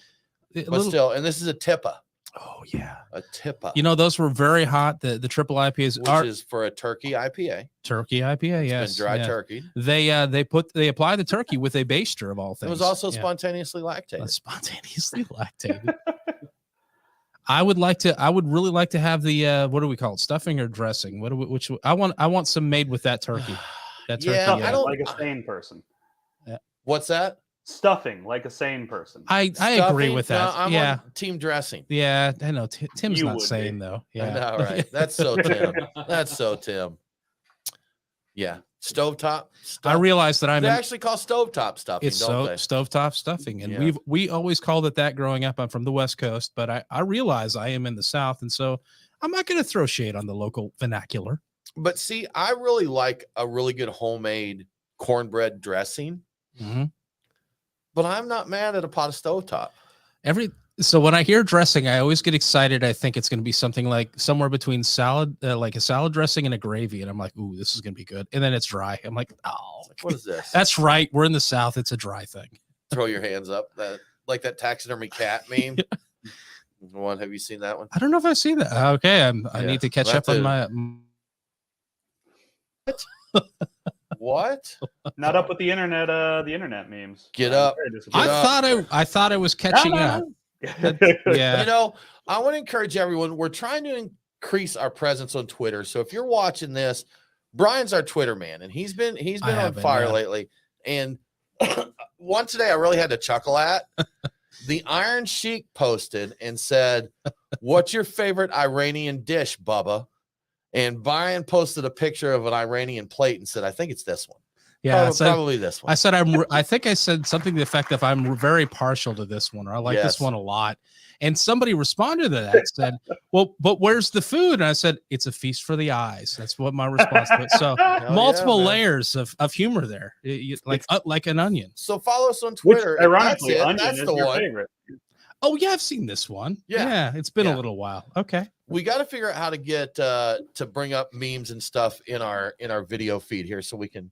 A But little- still, and this is a Tippa. oh yeah. A Tippa. Those were very hot. The triple IPAs which are is for a turkey IPA. turkey IPA. It's Yes. been dry yeah. turkey. They apply the turkey with a baster of all It things. was also Yeah. spontaneously lactated. Spontaneously lactated. I would really like to have the what do we call it? Stuffing or dressing? I want some made with that turkey. That turkey. Yeah, Stuffing I don't- like a sane person. What's that? Stuffing like a sane person. I agree Stuffing? with No, that. I'm yeah. on team dressing. Yeah, I know. Tim's You not would saying be. though. I Yeah. know, right? That's so Tim. That's so Tim. Yeah. Stovetop. I realize that I'm They in, actually call stovetop stuffing, it's don't they? stovetop stuffing, and Yeah. we always called it that growing up. I'm from the West Coast, but I realize I am in the South, and so I'm not going to throw shade on the local vernacular. But see, I really like a really good homemade cornbread dressing, Mm-hmm. but I'm not mad at a pot of stovetop. So when I hear dressing, I always get excited. I think it's going to be something like somewhere between salad, like a salad dressing and a gravy. And I'm like, ooh, this is going to be good. And then it's dry. I'm like, oh, What is this? that's right. We're in the South. It's a dry thing. Throw your hands up. That like that taxidermy cat meme. One, have you seen that one? I don't know if I've seen that. Okay. I Yeah, need to catch that's up on it. my. What? Not up with the internet memes. Get I'm up. very I disappointed. thought I was catching up. Yeah. You know, I want to encourage everyone. We're trying to increase our presence on Twitter. So if you're watching this, Brian's our Twitter man, and he's been on fire lately. And one today I really had to chuckle at. The Iron Sheik posted and said, "What's your favorite Iranian dish, Bubba?" And Brian posted a picture of an Iranian plate and said, "I think it's this one." Yeah, probably this one. I said I think I said something to the effect of I'm very partial to this one, or I like this one a lot. And somebody responded to that and said, "Well, but where's the food?" And I said, "It's a feast for the eyes." That's what my response to it. So multiple layers of humor there, like an onion. So follow us on Twitter. Which, ironically, that's onion is the your one. favorite. Oh yeah, I've seen this one. Yeah, it's been a little while. Okay, we got to figure out how to get to bring up memes and stuff in our video feed here, so we can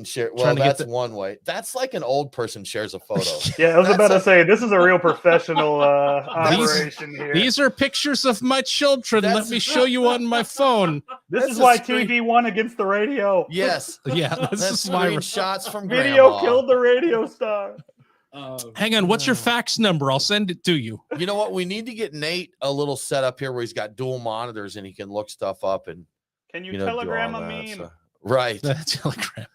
share. Well, that's one way. That's like an old person shares a photo. Yeah, I was about to say this is a real professional operation here. These are pictures of my children. Let me show you on my phone. This is why TV won against the radio. Yes. Yeah. That's screenshots from video grandma. killed the radio star. Hang on. What's your fax number? I'll send it to you. You know what? We need to get Nate a little setup here where he's got dual monitors and he can look stuff up and. Can you do telegram all a that, meme? so. Right. Telegram.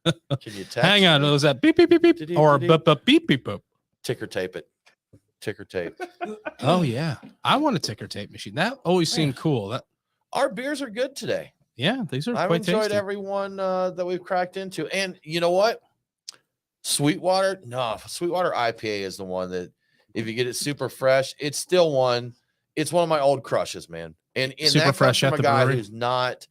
Can you text? Hang on. Was that beep beep beep beep or beep beep beep beep? Ticker tape it. Ticker tape. Oh yeah, I want a ticker tape machine. That always seemed cool. Our beers are good today. Yeah, these are I've quite enjoyed tasty. every one that we've cracked into. And you know what? Sweetwater IPA is the one that if you get it super fresh, it's still one. It's one of my old crushes, man. And Super that fresh comes at from the a guy brewery? who's not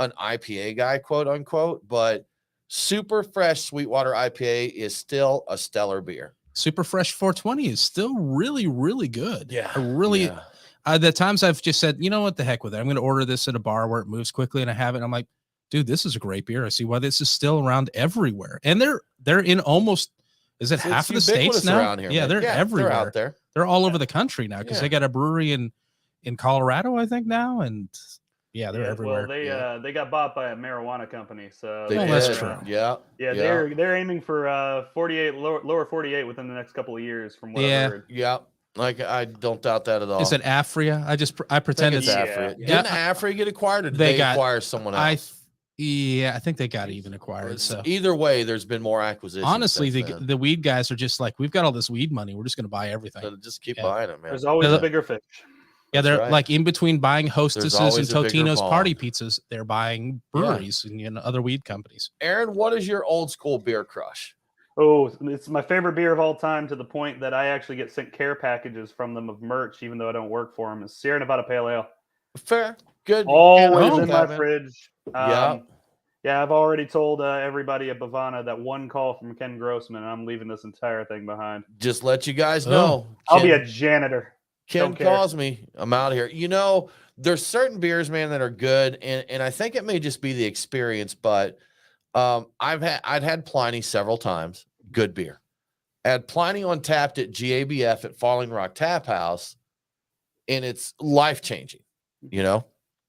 an IPA guy, quote unquote, but super fresh Sweetwater IPA is still a stellar beer. Super Fresh 420 is still really, really good. Yeah, The times I've just said, you know what, the heck with it. I'm going to order this at a bar where it moves quickly, and I have it. And I'm like, dude, this is a great beer. I see why this is still around everywhere. And they're in almost, is it half of the states now? Around here, yeah, man. they're everywhere. They're out there. They're all over the country now because they got a brewery in Colorado, I think now, and they're everywhere. Well, they got bought by a marijuana company, so that's true. Yeah, they're aiming for 48 lower 48 within the next couple of years, from what I've heard. Yeah. Like I don't doubt that at all. Is it Afria? I pretend it's Afria. Didn't Afria get acquired, or did they acquire someone else? I think they got even acquired. So either way, there's been more acquisitions. Honestly, the weed guys are just like, we've got all this weed money. We're just going to buy everything. So just keep buying it, man. There's always a bigger fish. Yeah, they're like in between buying Hostesses and Totino's ball. Party Pizzas, they're buying breweries and other weed companies. Aaron, what is your old school beer crush? Oh, it's my favorite beer of all time, to the point that I actually get sent care packages from them of merch, even though I don't work for them. It's Sierra Nevada Pale Ale. Fair. Good. Always in my fridge. Yeah. I've already told everybody at Bevana that one call from Ken Grossman, and I'm leaving this entire thing behind. Just let you guys know. I'll be a janitor. Ken calls me. I'm out here. You know, there's certain beers, man, that are good, and I think it may just be the experience, but I'd had Pliny several times. Good beer. I had Pliny on tapped at GABF at Falling Rock Tap House, and it's life-changing. You know,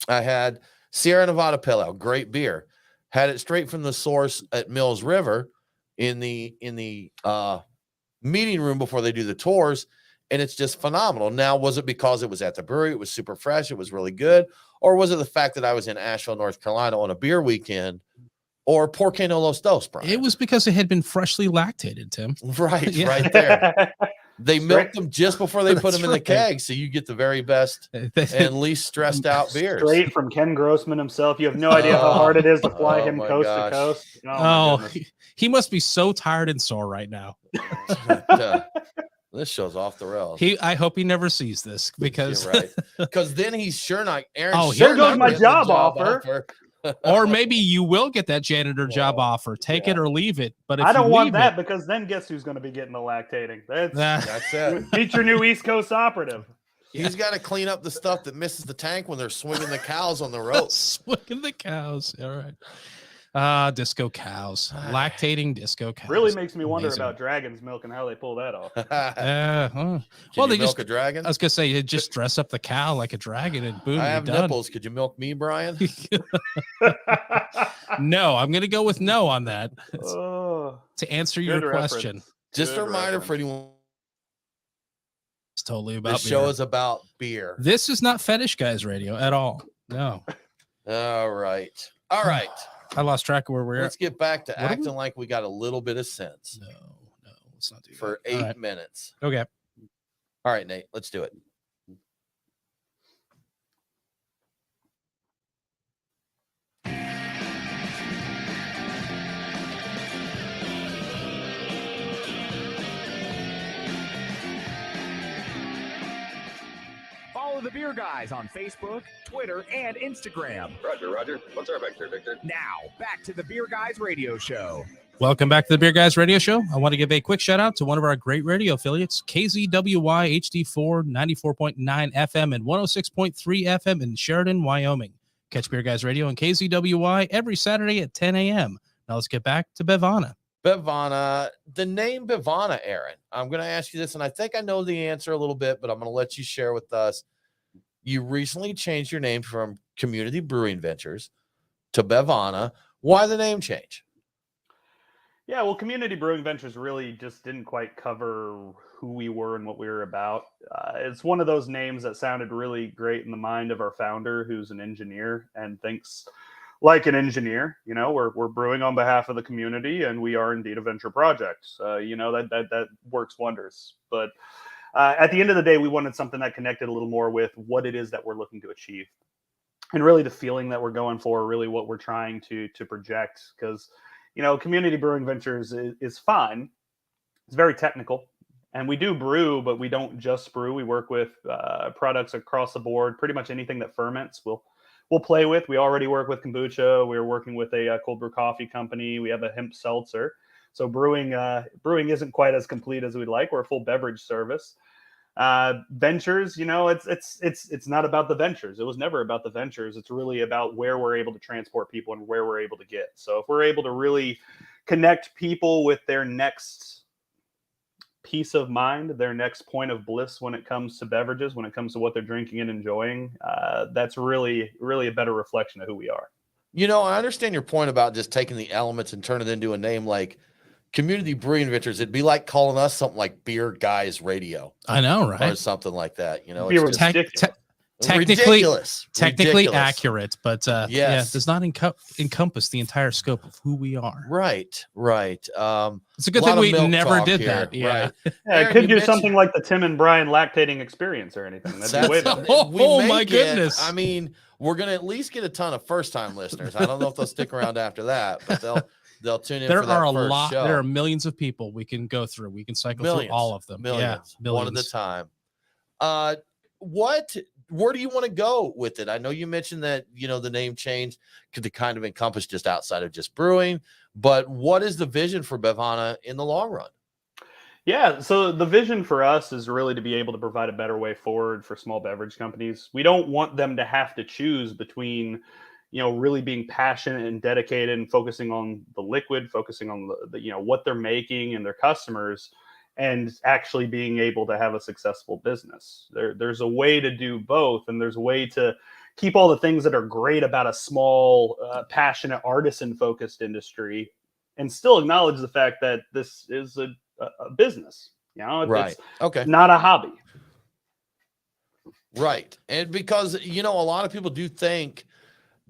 I had Sierra Nevada Pale Ale, great beer. Had it straight from the source at Mills River in the meeting room before they do the tours, and it's just phenomenal. Now, was it because it was at the brewery, it was super fresh, it was really good, or was it the fact that I was in Asheville, North Carolina on a beer weekend, or Por qué no los dos, Brian? It was because it had been freshly lactated, Tim. Right, right there. They milked them just before they put them in the keg, so you get the very best and least stressed out beers. Straight from Ken Grossman himself. You have no idea how hard it is to fly him coast to coast. He must be so tired and sore right now. This show's off the rails. I hope he never sees this, because right. Because then he's sure not. Aaron, there goes my job offer. Or maybe you will get that janitor job offer. Take it or leave it. But if I don't you want leave that it, because then guess who's going to be getting the lactating? That's That's it. meet your new East Coast operative. He's got to clean up the stuff that misses the tank when they're swinging the cows on the rope. swinging the cows. All right. Disco cows. Lactating disco cows. Really makes me wonder Amazing. about dragon's milk and how they pull that off. Can well, you they milk just a dragon? I was gonna say they just dress up the cow like a dragon and boom. I you're have done. nipples. Could you milk me, Brian? No, I'm gonna go with no on that. Oh, To answer good your reference. question. Just Good a reminder reference. for anyone. It's totally about This show beer. is about beer. This is not Fetish Guys Radio at all. No. All right. All right. I lost track of where we're Let's get back to What are we- acting like we got a little bit of sense No, let's not do for that. 8 All right. minutes. Okay. All right, Nate, let's do it. Follow the Beer Guys on Facebook, Twitter, and Instagram. Roger. What's our vector, Victor? Now, back to the Beer Guys Radio Show. Welcome back to the Beer Guys Radio Show. I want to give a quick shout out to one of our great radio affiliates, KZWY HD4 94.9 FM and 106.3 FM in Sheridan, Wyoming. Catch Beer Guys Radio on KZWY every Saturday at 10 a.m. Now let's get back to Bevana. Bevana, the name Bevana, Aaron. I'm going to ask you this, and I think I know the answer a little bit, but I'm going to let you share with us. You recently changed your name from Community Brewing Ventures to Bevana. Why the name change? Yeah, well, Community Brewing Ventures really just didn't quite cover who we were and what we were about. It's one of those names that sounded really great in the mind of our founder, who's an engineer and thinks like an engineer. You know, we're brewing on behalf of the community, and we are indeed a venture project. You know, that works wonders. But at the end of the day, we wanted something that connected a little more with what it is that we're looking to achieve, and really the feeling that we're going for, really what we're trying to project. Because you know, Community Brewing Ventures is fine. It's very technical, and we do brew, but we don't just brew. We work with products across the board. Pretty much anything that ferments, we'll play with. We already work with kombucha. We're working with a cold brew coffee company. We have a hemp seltzer. So brewing isn't quite as complete as we'd like. We're a full beverage service. Ventures, you know, it's not about the ventures. It was never about the ventures. It's really about where we're able to transport people and where we're able to get. So if we're able to really connect people with their next peace of mind, their next point of bliss when it comes to beverages, when it comes to what they're drinking and enjoying, that's really, really a better reflection of who we are. You know, I understand your point about just taking the elements and turning it into a name like Community Brewing Ventures. It'd be like calling us something like Beer Guys Radio. I know, Or right? something like that. You know, Beer it's was just Technically, ridiculous. technically Ridiculous. accurate, but yeah, Yes. does not encompass the entire scope of who we are. Right. It's a good lot thing of we milk never talk did here, that. Yeah. right. Yeah, Aaron, it could you do mentioned- something like the Tim and Brian lactating experience or anything. That'd be way better. Oh, my make it. goodness. I mean, we're gonna at least get a ton of first-time listeners. I don't know if they'll stick around after that, but they'll tune in. There for that are a first lot. Show. There are millions of people we can go through. We can cycle Millions, through all of them. Millions, Yeah, one at a time. Where do you want to go with it? I know you mentioned that, you know, the name change could kind of encompass just outside of just brewing, but what is the vision for Bevana in the long run? Yeah, so the vision for us is really to be able to provide a better way forward for small beverage companies. We don't want them to have to choose between, you know, really being passionate and dedicated and focusing on the liquid, focusing on the you know, what they're making and their customers, and actually being able to have a successful business. There's a way to do both, and there's a way to keep all the things that are great about a small, passionate, artisan-focused industry, and still acknowledge the fact that this is a business. You know, Right. Okay. it's not a hobby. Right. And because, you know, a lot of people do think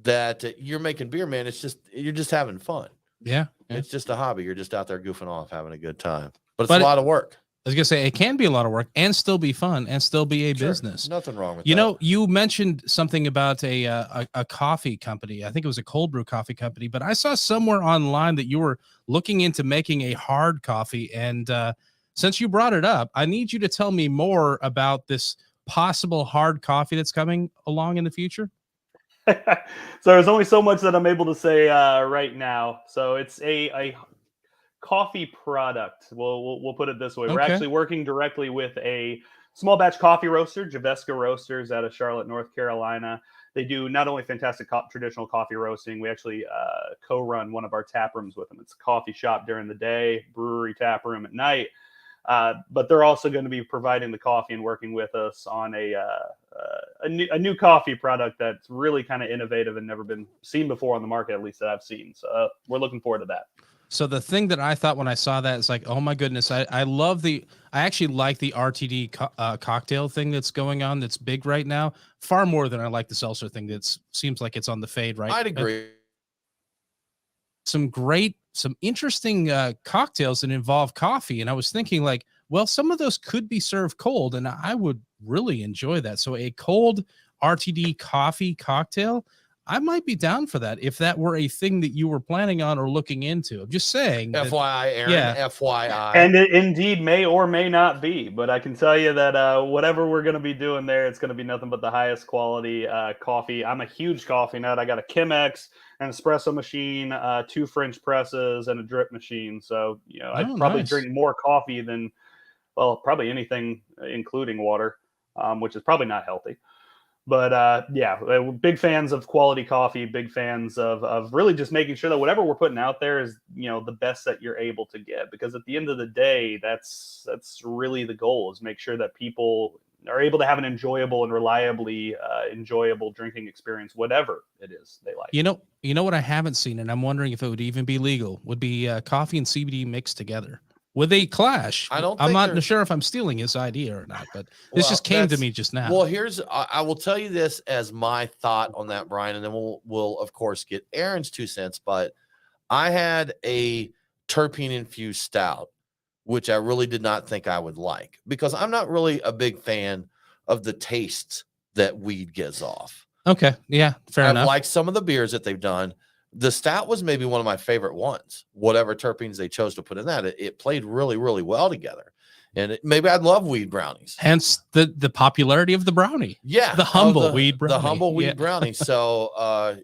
that you're making beer, man. It's just, you're just having fun. yeah. It's just a hobby. You're just out there goofing off, having a good time. But it's But a lot of work. I was gonna say it can be a lot of work and still be fun and still be a Sure. business. Nothing wrong with You that. know, you mentioned something about a coffee company. I think it was a cold brew coffee company, but I saw somewhere online that you were looking into making a hard coffee. And since you brought it up, I need you to tell me more about this possible hard coffee that's coming along in the future. So there's only so much that I'm able to say right now. So it's a coffee product. We'll put it this way. We're Okay. actually working directly with a small batch coffee roaster, Javeska Roasters, out of Charlotte, North Carolina. They do not only fantastic traditional coffee roasting. We actually co-run one of our tap rooms with them. It's a coffee shop during the day, brewery tap room at night. But they're also going to be providing the coffee and working with us on a new coffee product that's really kind of innovative and never been seen before on the market, at least that I've seen. So we're looking forward to that. So the thing that I thought when I saw that is like, oh my goodness, I actually like the RTD cocktail thing that's going on. That's big right now, far more than I like the seltzer thing. That seems like it's on the fade, right? I'd agree. Some interesting cocktails that involve coffee. And I was thinking like, well, some of those could be served cold and I would really enjoy that. So a cold RTD coffee cocktail, I might be down for that if that were a thing that you were planning on or looking into. I'm just saying. FYI, Aaron, yeah. FYI. And it indeed may or may not be, but I can tell you that whatever we're going to be doing there, it's going to be nothing but the highest quality coffee. I'm a huge coffee nut. I got a Chemex, an espresso machine, 2 French presses, and a drip machine. So, I probably drink more coffee than, well, probably anything, including water, which is probably not healthy. But yeah, big fans of quality coffee, big fans of really just making sure that whatever we're putting out there is, the best that you're able to get. Because at the end of the day, that's really the goal, is make sure that people are able to have an enjoyable and reliably enjoyable drinking experience, whatever it is they like. You know what I haven't seen, and I'm wondering if it would even be legal, would be coffee and CBD mixed together. Would they clash? I'm not sure if I'm stealing his idea or not, but this just came to me just now. Well, I will tell you this as my thought on that, Brian, and then we'll of course get Aaron's 2 cents. But I had a terpene infused stout, which I really did not think I would like, because I'm not really a big fan of the tastes that weed gives off. Okay, yeah, fair enough. I've liked some of the beers that they've done. The stout was maybe one of my favorite ones. Whatever terpenes they chose to put in that, it played really, really well together. And maybe I'd love weed brownies. Hence the popularity of the brownie. Yeah, the humble weed brownie. The humble weed brownie. So,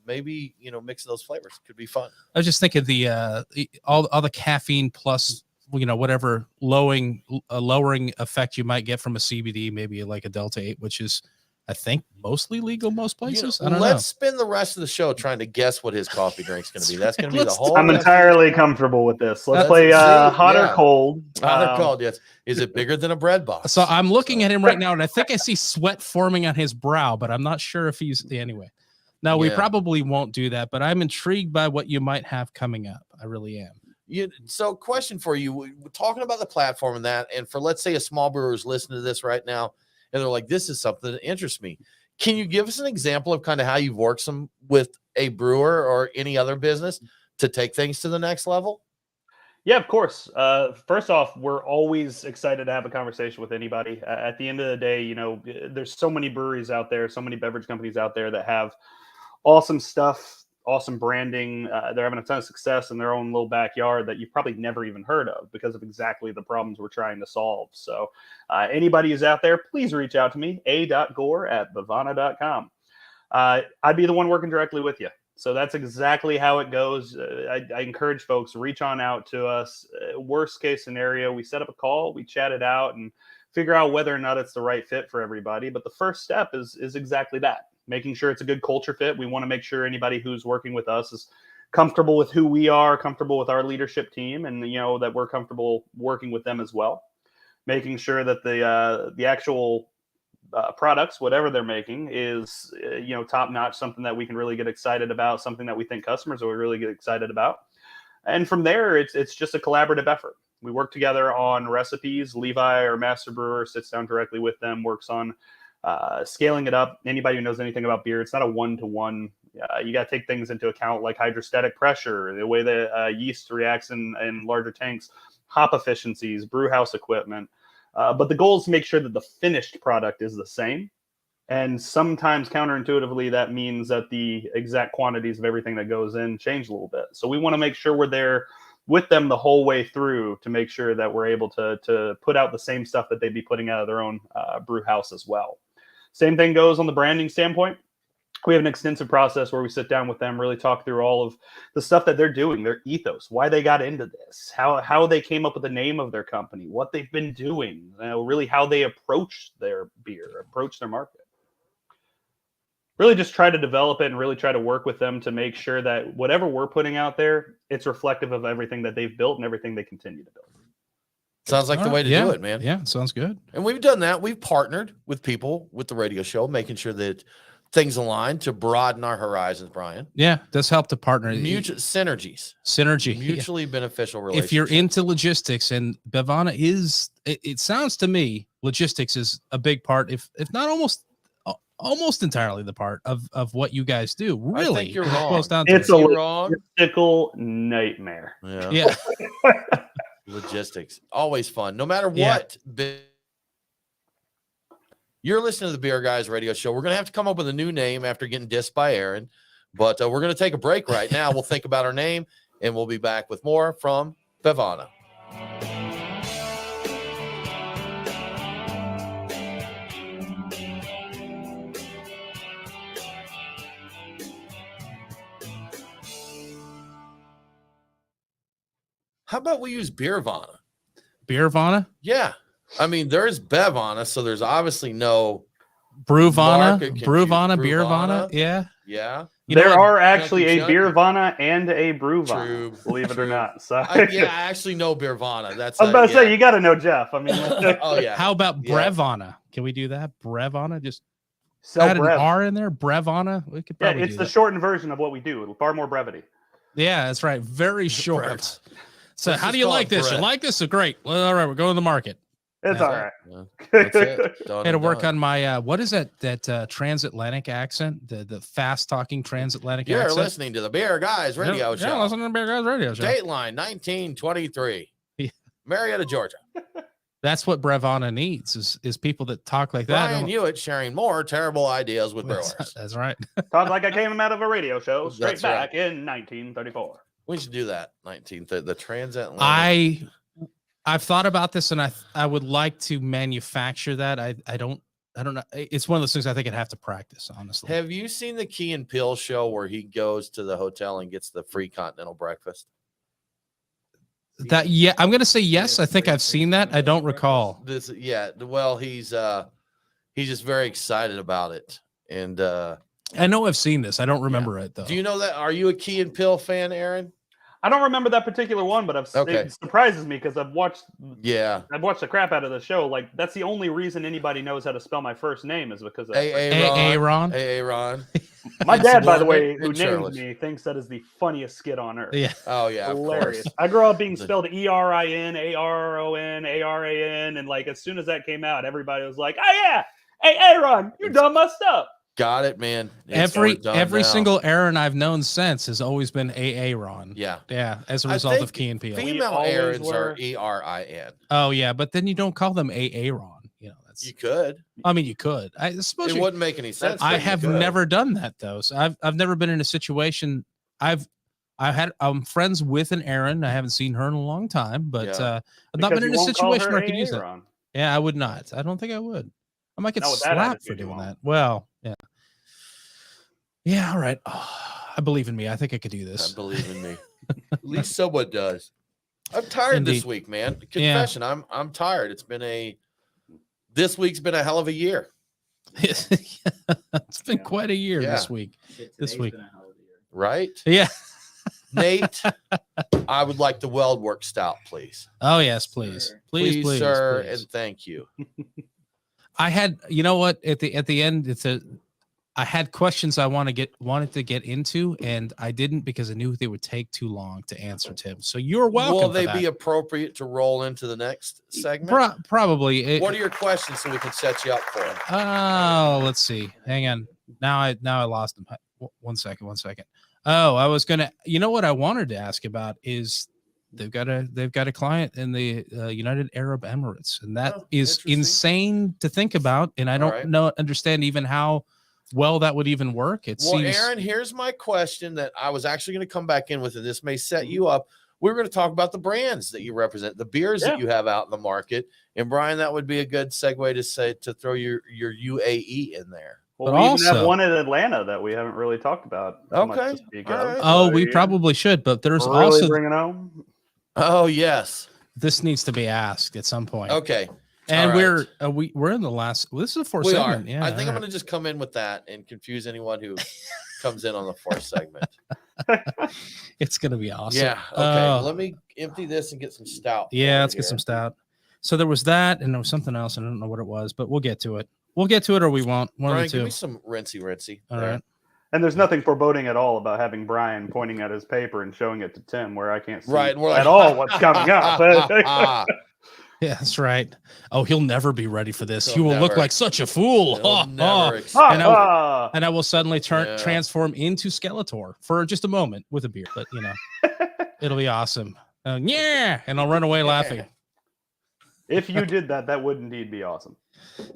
maybe mix those flavors could be fun. I was just thinking all the caffeine plus whatever lowering effect you might get from a CBD, maybe like a Delta 8, which is, I think, mostly legal most places. I don't know. Let's spend the rest of the show trying to guess what his coffee drink's going to be. That's going to be the whole. I'm entirely comfortable with this. Let's play hot or cold. Hot or cold, yes. Is it bigger than a bread box? So I'm looking at him right now, and I think I see sweat forming on his brow, but I'm not sure if he's anyway. No, we probably won't do that, but I'm intrigued by what you might have coming up. I really am. So question for you, we're talking about the platform and that, and for, let's say, a small brewer is listening to this right now, and they're like, this is something that interests me. Can you give us an example of kind of how you've worked with a brewer or any other business to take things to the next level? Yeah, of course. First off, we're always excited to have a conversation with anybody. At the end of the day, there's so many breweries out there, so many beverage companies out there that have awesome stuff, awesome branding. They're having a ton of success in their own little backyard that you've probably never even heard of because of exactly the problems we're trying to solve. So anybody who's out there, please reach out to me, a.gore@bevana.com. I'd be the one working directly with you. So that's exactly how it goes. I encourage folks, reach on out to us. Worst case scenario, we set up a call, we chat it out and figure out whether or not it's the right fit for everybody. But the first step is exactly that. Making sure it's a good culture fit. We want to make sure anybody who's working with us is comfortable with who we are, comfortable with our leadership team, and that we're comfortable working with them as well. Making sure that the actual products, whatever they're making, is top notch, something that we can really get excited about, something that we think customers will really get excited about. And from there, it's just a collaborative effort. We work together on recipes. Levi, our master brewer, sits down directly with them, works on scaling it up. Anybody who knows anything about beer, it's not a one-to-one. You got to take things into account like hydrostatic pressure, the way the yeast reacts in larger tanks, hop efficiencies, brew house equipment. But the goal is to make sure that the finished product is the same. And sometimes counterintuitively, that means that the exact quantities of everything that goes in change a little bit. So we want to make sure we're there with them the whole way through to make sure that we're able to put out the same stuff that they'd be putting out of their own brew house as well. Same thing goes on the branding standpoint. We have an extensive process where we sit down with them, really talk through all of the stuff that they're doing, their ethos, why they got into this, how they came up with the name of their company, what they've been doing, really how they approach their beer, approach their market. Really just try to develop it and really try to work with them to make sure that whatever we're putting out there, it's reflective of everything that they've built and everything they continue to build. Sounds like the way to do it, man. Yeah, sounds good. And we've done that. We've partnered with people with the radio show, making sure that things align to broaden our horizons, Brian. Yeah, does help to partner. Mutual synergies, Synergy. mutually beneficial relationships. If you're into logistics, and Bevana is, it sounds to me, logistics is a big part, if not almost entirely the part of what you guys do. Really, I think you're wrong. It's a wrong. logistical nightmare. Yeah. Logistics, always fun, no matter what. You're listening to the Beer Guys Radio Show. We're going to have to come up with a new name after getting dissed by Aaron, but we're going to take a break right now. We'll think about our name, and we'll be back with more from Bevana. How about we use Beervana? Beervana? Yeah. I mean, there's Bevana, so there's obviously no Brewvana, market confusion. Brewvana, Brewvana. Beervana. Yeah. Yeah. There are actually Chunky a Chunky. Beervana and a Brewvana, True, believe it or true. not. So I actually know Beervana. That's I was about to say, yeah. you got to know Jeff. I mean, Oh yeah. How about Yeah. Brevana? Can we do that? Brevana? Just sell add an brev. R in there. Brevana. We could Yeah, probably it's do the that. shortened version of what we do. Far more brevity. Yeah, that's right. Very short. So Let's how just do you call like it this? You bread. like this? So great. Well, all right, we're going to the market. It's Yeah. all right. Yeah. That's it. Done I had to and work done. on my what is that transatlantic accent? The fast talking transatlantic You're accent. listening to the Beer Guys Radio Show. Yeah, listen to the Beer Guys Radio Show. Dateline 1923. Yeah. Marietta, Georgia. That's what Brevana needs is people that talk like that. Brian Hewitt sharing more terrible ideas with brewers. That's right. Talk like I came out of a radio show straight That's right. back in 1934. We should do that. The transatlantic. I've thought about this, and I would like to manufacture that. I don't know. It's one of those things I think I'd have to practice, honestly. Have you seen the Key and Peele show where he goes to the hotel and gets the free continental breakfast? Yeah, I'm gonna say yes. I think I've seen that. I don't recall. Well, he's just very excited about it. And I know I've seen this. I don't remember it though. do you know that? Are you a Key and Peele fan, Aaron? I don't remember that particular one, but it surprises me because I've watched the crap out of the show. Like, that's the only reason anybody knows how to spell my first name is because of that. Aaron. Aaron. My dad, by the way, And who named Charlotte. me, thinks that is the funniest skit on earth. Yeah. Oh yeah, Hilarious. of course. I grew up being spelled ERIN, ARON, ARAN, and like as soon as that came out, everybody was like, "Oh yeah, hey Aaron, you done messed up." Got it, man. It's Every done now. single Aaron I've known since has always been Aaron. Yeah. As a I result of think Key and Peele. Female always Aarons were. are ERIN. Oh yeah, but then you don't call them Aaron. You know, that's. You could. I mean, you could. I suppose It you, wouldn't make any sense. I but you have could. never done that though. So I've never been in a situation. I'm friends with an Aaron. I haven't seen her in a long time, but Yeah. I've not Because been you in a won't call situation her where I could use that. Aaron. Yeah, I would not. I don't think I would. I might get Not with that slapped for attitude, you doing won't. that. Well, yeah. Yeah, all right. Oh, I believe in me. I think I could do this. I believe in me. At least someone does. I'm tired this Indeed. week, man. Confession. I'm tired. This week's been a hell of a year. It's been quite a year Yeah. this week. Shit, This today's week. been a hell of a year. Right? Yeah. Nate, I would like the Weld Work Stout, please. Oh yes, please, Sure. please, please, sir, please. and thank you. I had, you know what, at the end, I had questions I wanted to get into, and I didn't because I knew they would take too long to answer, Tim. So you're welcome. Will for they that. be appropriate to roll into the next segment? Probably. What are your questions so we can set you up for it? Oh, let's see. Hang on. Now I lost them. One second. Oh, I was gonna. You know what I wanted to ask about is they've got a client in the United Arab Emirates, and that is interesting. insane to think about. And I All don't right. understand even how well that would even work. It Well, seems. Aaron, here's my question that I was actually going to come back in with, and this may set you up. We were going to talk about the brands that you represent, the beers that you have out in the market. And Brian, that would be a good segue to throw your UAE in there. Well, But we even have also- one in Atlanta that we haven't really talked about. Much Okay. to speak All of. right. Oh, So, we yeah, probably should, but there's we're really also bringing home. Oh yes. this needs to be asked at some point. Okay. And all right. we're in the last. This is the fourth We segment. are. Yeah, I think I'm all going to just come in with that and confuse anyone who comes in on the fourth segment. right. It's gonna be awesome. Yeah. Okay. Oh, Let me empty this and get some stout. yeah, water let's get here. some stout. So there was that, and there was something else. I don't know what it was, but we'll get to it. We'll get to it, or we won't. One Brian, of the give two. me some rinsey. All there. right. And there's nothing foreboding at all about having Brian pointing at his paper and showing it to Tim, where I can't see Right. We're like, at all what's coming up. Yeah, that's right. Oh, he'll never be ready for this. He'll He will look never- like such a fool. He'll never ex- And I will suddenly Yeah. transform into Skeletor for just a moment with a beer, but it'll be awesome. Yeah, and I'll run away laughing. If you did that, that would indeed be awesome.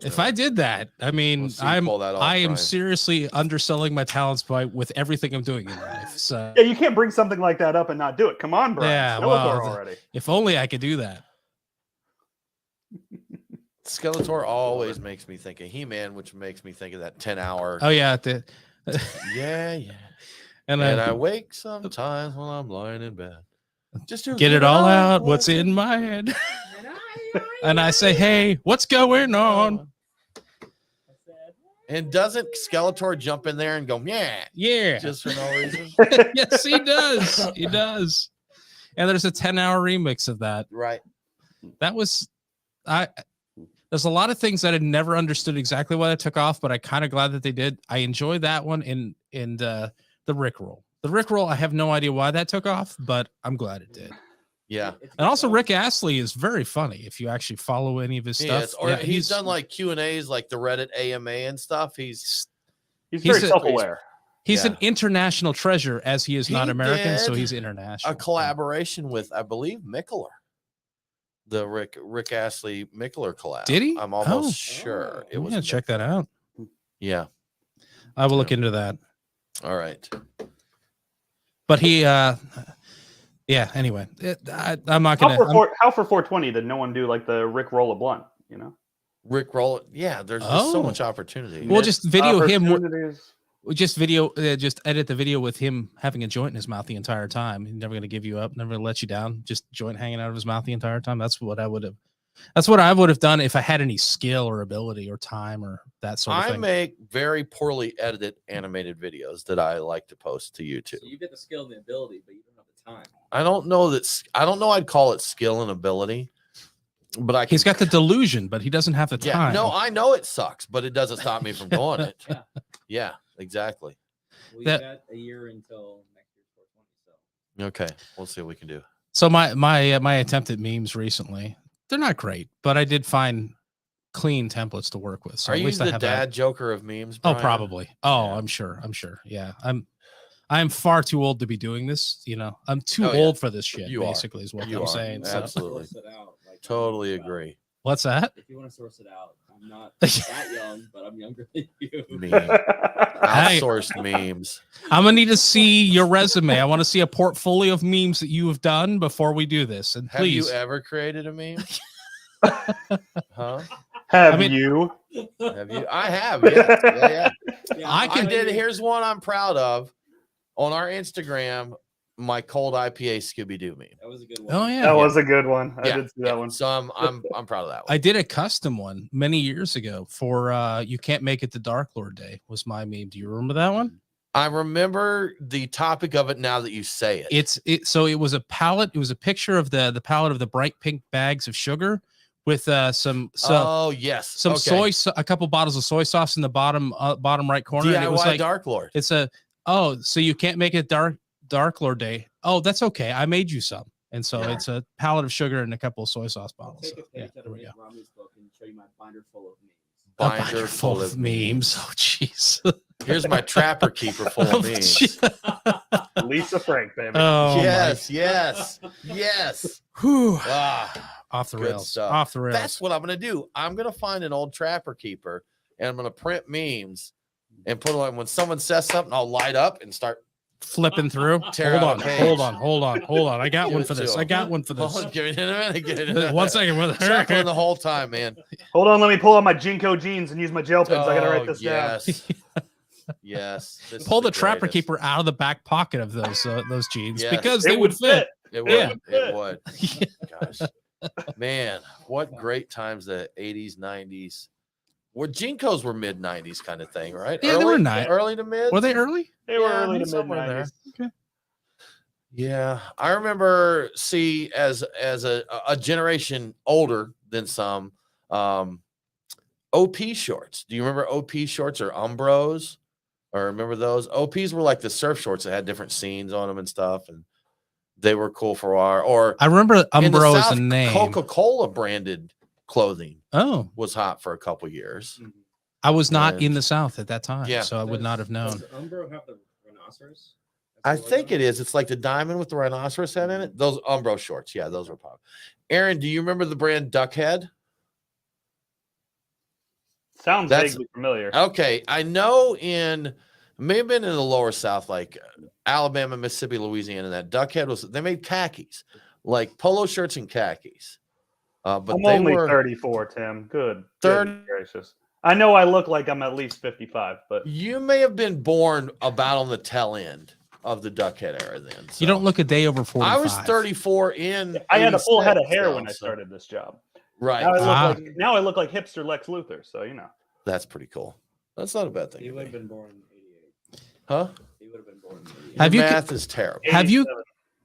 If I did that, I mean, We'll see you pull that off, I am Brian. seriously underselling my talents with everything I'm doing in life. So Yeah, you can't bring something like that up and not do it. Come on, Brian. Yeah, Skeletor well, already. if only I could do that. Skeletor always makes me think of He-Man, which makes me think of that 10-hour. Oh yeah, Yeah. and And I I wake sometimes while I'm lying in bed. Just to get it all out. What's in my head? And I say, hey, what's going on? And doesn't Skeletor jump in there and go, yeah, Yeah. just for no reason? Yes, he does. He does. And there's a 10-hour remix of that. Right. That was there's a lot of things that I never understood exactly why they took off, but I kind of glad that they did. I enjoyed that one and the Rickroll. The Rickroll, I have no idea why that took off, but I'm glad it did. Yeah. And also Rick Astley is very funny if you actually follow any of his He stuff. is. Or Yeah, he's done like Q&As, like the Reddit AMA and stuff. He's Very self-aware. He's Yeah. an international treasure as he is not He American, so did he's international. a collaboration with, I believe, Mickler. The Rick Astley Mickler collab. Did he? I'm almost Oh. sure it I'm was. gonna check that out. Yeah. I will look into that. All right. But he anyway, I'm not gonna How for 420 did no one do like the Rick roll a blunt? You know, Rick Roll. Yeah, there's just so Oh. much opportunity. Well, just video him. Opportunities. Just edit the video with him having a joint in his mouth the entire time. He's never gonna give you up, never gonna let you down. Just joint hanging out of his mouth the entire time. That's what I would have done if I had any skill or ability or time or that sort of I thing. make very poorly edited animated videos that I like to post to YouTube. So you get the skill and the ability, but you don't have the time. I don't know I'd call it skill and ability, but I can, He's got the delusion, but he doesn't have the yeah, time. no, I know it sucks, but it doesn't stop me from doing it. Yeah. Yeah, exactly. We That- got a year until next year's 420. So Okay, we'll see what we can do. So my attempt at memes recently, they're not great, but I did find clean templates to work with. So Are at you least I the have dad that. joker of memes? Oh, Brian? probably. Oh, Yeah. I'm sure. Yeah. I'm far too old to be doing this. I'm too Oh, yeah. old for this shit. You are. basically, is what You I'm are. saying. So. Absolutely. source it out, like, Totally I'm not agree. What's that? If you want to source it out, I'm not that young, but I'm younger than you. Meme. Outsourced memes. I'm gonna need to see your resume. I want to see a portfolio of memes that you have done before we do this. And Have please, you ever created a meme? Huh? Have I mean- you? Have you? I have. Yes. Yeah. Yeah, I I did. Here's one I'm proud of. On our Instagram, my cold IPA Scooby Doo meme. That was a good one. oh yeah, That was a good one. I Yeah, did see that one. So I'm proud of that one. I did a custom one many years ago for You Can't Make It to Dark Lord Day was my meme. Do you remember that one? I remember the topic of it now that you say it. So it was a palette. It was a picture of the palette of the bright pink bags of sugar with some Oh yes. Okay. a couple bottles of soy sauce in the bottom right corner. DIY And it was like Dark Lord. so you can't make it dark Lord Day. Oh, that's okay. I made you some. And so it's a pallet of sugar and a couple of soy sauce I'll bottles. take a So, yeah, page out there of we go. Romney's book and show you my binder full of memes. A Binder full of memes. Oh, jeez. Here's my Trapper Keeper full of memes. Lisa Frank, baby. Oh, Yes. Yes. Whew. Ah, Off the good rails. stuff. Off the rails. that's what I'm gonna do. I'm gonna find an old Trapper Keeper and I'm gonna print memes and put them on. When someone says something, I'll light up and start flipping through. Tear out a page. Hold on. I got Give one it for to this. him. I got one for this. Hold on, give it in a minute. Give it in a minute. 1 second. Chuckling the whole time, man. Hold on, let me pull out my Jinko jeans and use my gel pens. I gotta write this down. yes. Yes. This Pull is the trapper greatest. keeper out of the back pocket of those jeans Yes. because It they would fit. It Yeah. would. It would. Gosh. Man, what great times the 80s, 90s. Well, Jinkos were mid 90s kind of thing, right? Yeah, they were early to mid. Were they early? They were Yeah, early to mid somewhere there. 90s. Yeah, I remember. See, as a generation older than some, OP shorts. Do you remember OP shorts or Umbros? Or remember those? OPs were like the surf shorts that had different scenes on them and stuff, and they were cool for a while. Or I remember in the Umbro as South, a name. Coca-Cola branded clothing Oh, was hot for a couple years. I was not And- in the South at that time, Yeah. so I would not have known. Does Umbro have the rhinoceros? I think it is. It's like the diamond with the rhinoceros head in it. Those Umbro shorts. Yeah, those were popular. Aaron, do you remember the brand Duckhead? Sounds That's- vaguely familiar. Okay, I know may have been in the lower South, like Alabama, Mississippi, Louisiana. That Duckhead they made khakis, like polo shirts and khakis. But I'm they only were 34, Tim. Good. 30 Goodness gracious. I know I look like I'm at least 55, but You may have been born about on the tail end of the Duckhead era. Then You don't look a day over 45. I was 34 in. I had a full head of 86 hair though, when I so- started this job. Right. Now I look like hipster Lex Luthor. So That's pretty cool. That's not a bad thing. He to would have me. been born in 88. Huh? He would have been born in 88. Have Your you- math is terrible. Have you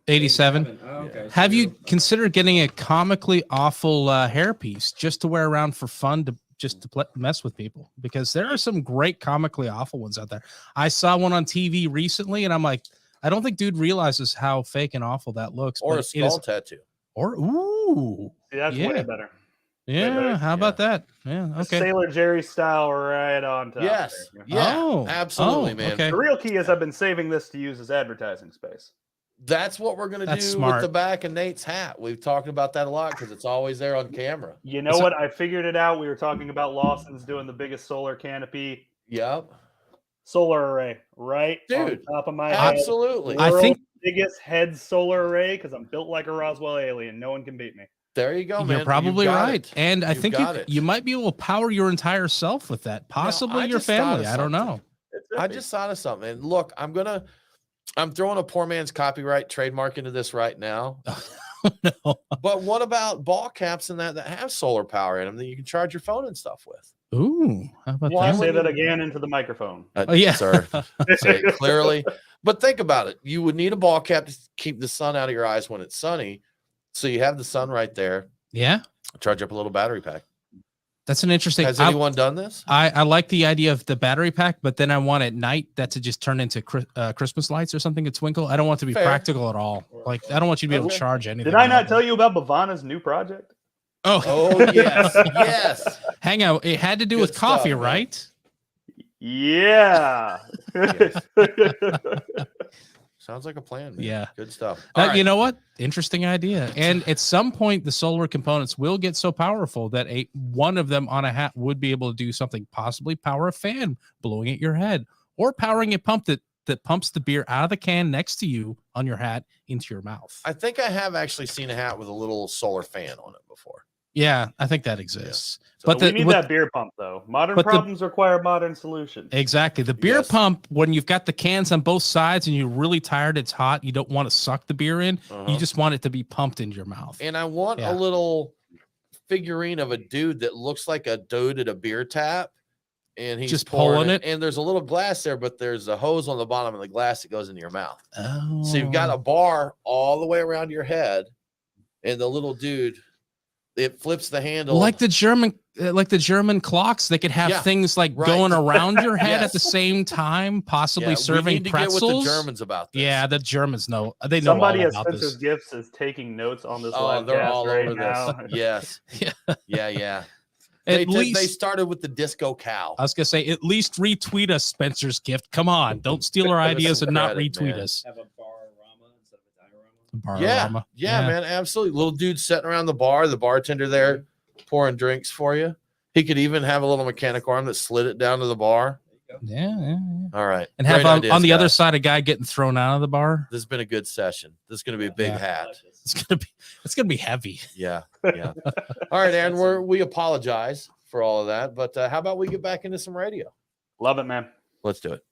87. 87? Oh, okay. So Have you you're- considered getting a comically awful hairpiece just to wear around for fun to mess with people? Because there are some great comically awful ones out there. I saw one on TV recently, and I'm like, I don't think dude realizes how fake and awful that looks. Or but a skull tattoo. ooh, See, that's Yeah. way better. yeah. How about that? Yeah, The okay. Sailor Jerry style right on top. Yes. there. Yeah. Oh, absolutely, man. okay. The real key is I've been saving this to use as advertising space. That's what we're gonna do That's with smart. the back of Nate's hat. We've talked about that a lot because it's always there on camera. You know what? I figured it out. We were talking about Lawson's doing the biggest solar canopy Yep. solar array right on Dude, top of my head. Absolutely. I World's think- biggest head solar array because I'm built like a Roswell alien. No one can beat me. There you go, man. You're probably You've got right. it. And I You've think got it. you might be able to power your entire self with that, possibly I your just thought family. of I don't know. I just thought of something. And look, I'm throwing a poor man's copyright trademark into this right now. No. But what about ball caps and that have solar power in them that you can charge your phone and stuff with? Ooh, how about Why that? say that again into the microphone? Oh, yeah. Sir, say it clearly. But think about it. You would need a ball cap to keep the sun out of your eyes when it's sunny. So you have the sun right there. Yeah, Charge up a little battery pack. that's an interesting. Has anyone done this? I like the idea of the battery pack, but then I want at night that to just turn into Christmas lights or something to twinkle. I don't want it to be Fair. practical at all. Like I don't want you to be able to Okay. charge anything. Did I not tell you about Bavana's new project? Oh, Oh, yes. Yes. hang on. It had to do Good with coffee, stuff, man. right? Yeah. Sounds like a plan, man. Yeah. Good stuff. All right. You know what? Interesting idea. And at some point, the solar components will get so powerful that one of them on a hat would be able to do something, possibly power a fan blowing at your head, or powering a pump that pumps the beer out of the can next to you on your hat into your mouth. I think I have actually seen a hat with a little solar fan on it before. Yeah, I think that exists. So But we need that beer pump, though. Modern but the- problems require modern solutions. Exactly. The beer Yes. pump, when you've got the cans on both sides and you're really tired, it's hot, you don't want to suck the beer in. Uh-huh. You just want it to be pumped into your mouth. And I want Yeah. a little figurine of a dude that looks like a dude at a beer tap. And he's Just pouring pulling it? And there's a little glass there, but there's a hose on the bottom of the glass that goes into your mouth. Oh. So you've got a bar all the way around your head, and the little dude, it flips the handle. like the German clocks, they could have Yeah, things like right. going around your head at the Yes. same time, possibly Yeah, serving we need to pretzels. get with the Germans about this. Yeah, the Germans know. They know Somebody all at about Spencer's this. Gifts is taking notes on this Oh, live they're cast all right over now. this. Yes. Yeah. Yeah. At They least started with the disco cow. I was gonna say, at least retweet us, Spencer's Gift. Come on, don't steal our Give us ideas some and not credit, retweet man. us. Have a bar-rama instead of a diorama. Bar-a-rama. Yeah, man, absolutely. Little dude sitting around the bar, the bartender there pouring drinks for you. He could even have a little mechanic arm that slid it down to the bar. Yeah. All right. And have Great ideas, on the other guys. side a guy getting thrown out of the bar. This has been a good session. This is going to be a big Yeah. hat. It's gonna be heavy. Yeah. Yeah. All right, Aaron, we apologize for all of that, but how about we get back into some radio? Love it, man. Let's do it.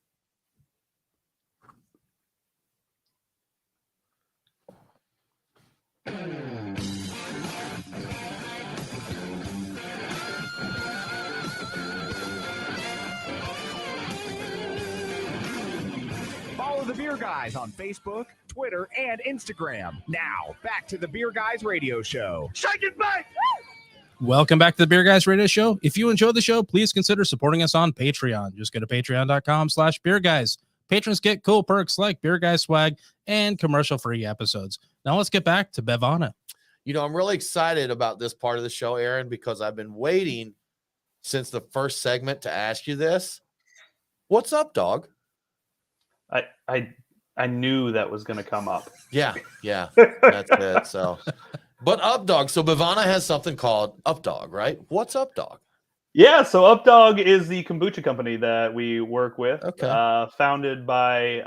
Follow the Beer Guys on Facebook, Twitter, and Instagram. Now, back to the Beer Guys Radio Show. Shake it back. Welcome back to the Beer Guys Radio Show. If you enjoyed the show, please consider supporting us on Patreon. Just go to patreon.com/beerguys. Patrons get cool perks like Beer Guys swag and commercial-free episodes. Now let's get back to Bevana. You know, I'm really excited about this part of the show, Aaron, because I've been waiting since the first segment to ask you this. What's up, dog? I knew that was going to come up. Yeah, that's it. So, but Up Dog. So Bevana has something called Up Dog, right? What's Up Dog? Yeah, so Updog is the kombucha company that we work with. Okay. Founded by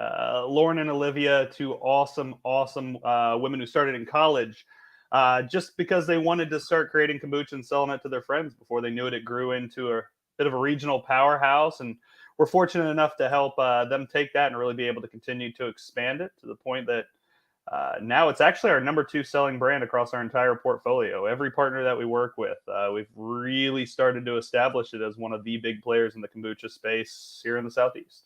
Lauren and Olivia, two awesome women who started in college just because they wanted to start creating kombucha and selling it to their friends. Before they knew it, it grew into a bit of a regional powerhouse. And we're fortunate enough to help them take that and really be able to continue to expand it to the point that now it's actually our number 2 selling brand across our entire portfolio. Every partner that we work with, we've really started to establish it as one of the big players in the kombucha space here in the Southeast.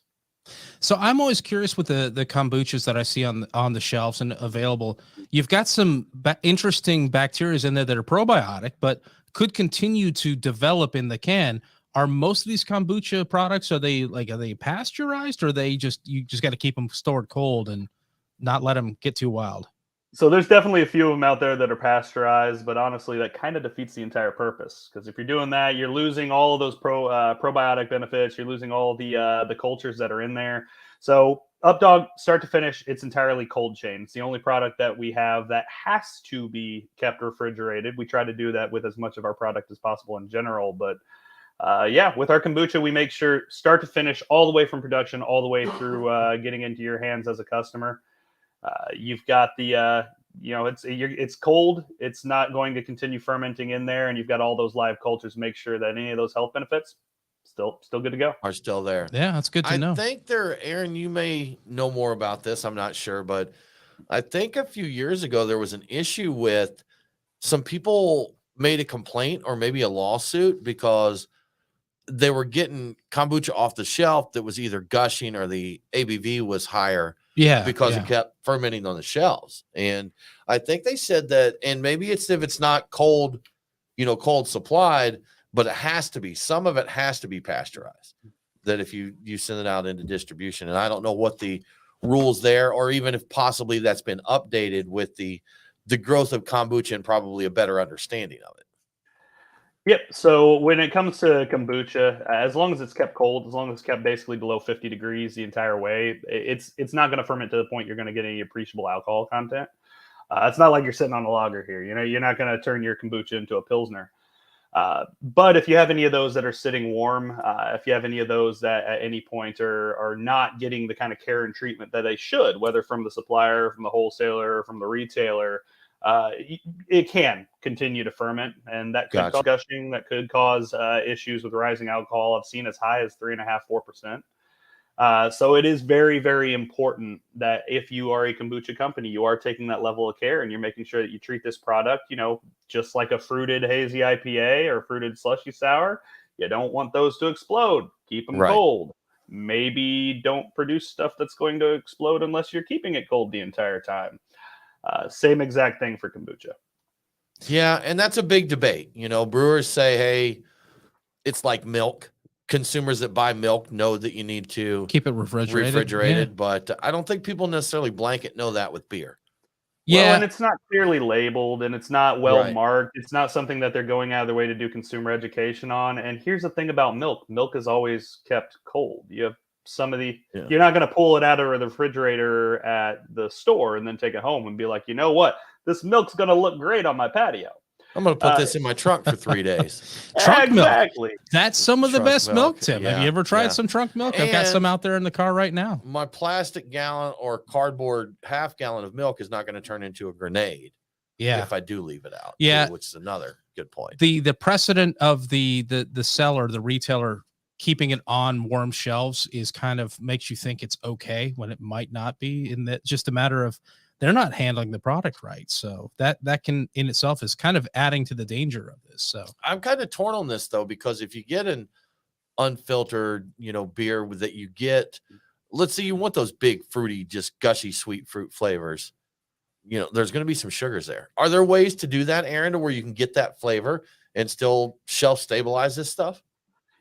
So I'm always curious with the kombuchas that I see on the shelves and available. You've got some interesting bacteria in there that are probiotic, but could continue to develop in the can. Are most of these kombucha products, are they pasteurized, or you just got to keep them stored cold and not let them get too wild? So there's definitely a few of them out there that are pasteurized, but honestly, that kind of defeats the entire purpose. Because if you're doing that, you're losing all of those probiotic benefits. You're losing all the cultures that are in there. So Updog, start to finish, it's entirely cold chain. It's the only product that we have that has to be kept refrigerated. We try to do that with as much of our product as possible in general, but with our kombucha, we make sure start to finish, all the way from production, all the way through getting into your hands as a customer. You've got the, it's cold. It's not going to continue fermenting in there. And you've got all those live cultures. Make sure that any of those health benefits still good to go. Are still there. Yeah, that's good to know. I think Aaron, you may know more about this. I'm not sure, but I think a few years ago, there was an issue with some people made a complaint or maybe a lawsuit because they were getting kombucha off the shelf that was either gushing or the ABV was higher. Because it kept fermenting on the shelves. And I think they said that, and maybe it's if it's not cold, cold supplied, but some of it has to be pasteurized. That if you send it out into distribution, and I don't know what the rules there, or even if possibly that's been updated with the growth of kombucha and probably a better understanding of it. Yep. So when it comes to kombucha, as long as it's kept cold, as long as it's kept basically below 50 degrees the entire way, it's not going to ferment to the point you're going to get any appreciable alcohol content. It's not like you're sitting on a lager here. You're not going to turn your kombucha into a Pilsner. But if you have any of those that are sitting warm, if you have any of those that at any point are not getting the kind of care and treatment that they should, whether from the supplier, from the wholesaler, or from the retailer, it can continue to ferment, and that could cause gushing. That could cause issues with rising alcohol. I've seen as high as 3.5–4%. So it is very, very important that if you are a kombucha company, you are taking that level of care and you're making sure that you treat this product, just like a fruited hazy IPA or fruited slushy sour. You don't want those to explode. Keep them cold. Maybe don't produce stuff that's going to explode unless you're keeping it cold the entire time. Same exact thing for kombucha. Yeah, and that's a big debate. Brewers say, hey, it's like milk. Consumers that buy milk know that you need to keep it refrigerated. But I don't think people necessarily blanket know that with beer. Yeah, well, and it's not clearly labeled, and it's not well marked. It's not something that they're going out of their way to do consumer education on. And here's the thing about milk. Milk is always kept cold. You have you're not going to pull it out of the refrigerator at the store and then take it home and be like, you know what? This milk's going to look great on my patio. I'm going to put this in my trunk for 3 days. Trunk milk. Exactly. That's some of the Trunk best milk, Tim. Have you yeah, ever tried yeah. some trunk milk? I've got some And out there in the car right now. my plastic gallon or cardboard half gallon of milk is not going to turn into a grenade Yeah. if I do leave it out. Yeah. Too, which is another good point. The precedent of the seller, the retailer keeping it on warm shelves is kind of makes you think it's okay when it might not be, in that just a matter of they're not handling the product right. So that can in itself is kind of adding to the danger of this. So I'm kind of torn on this though, because if you get an unfiltered, beer that you get, let's say you want those big fruity, just gushy sweet fruit flavors, there's going to be some sugars there. Are there ways to do that, Aaron, to where you can get that flavor and still shelf stabilize this stuff?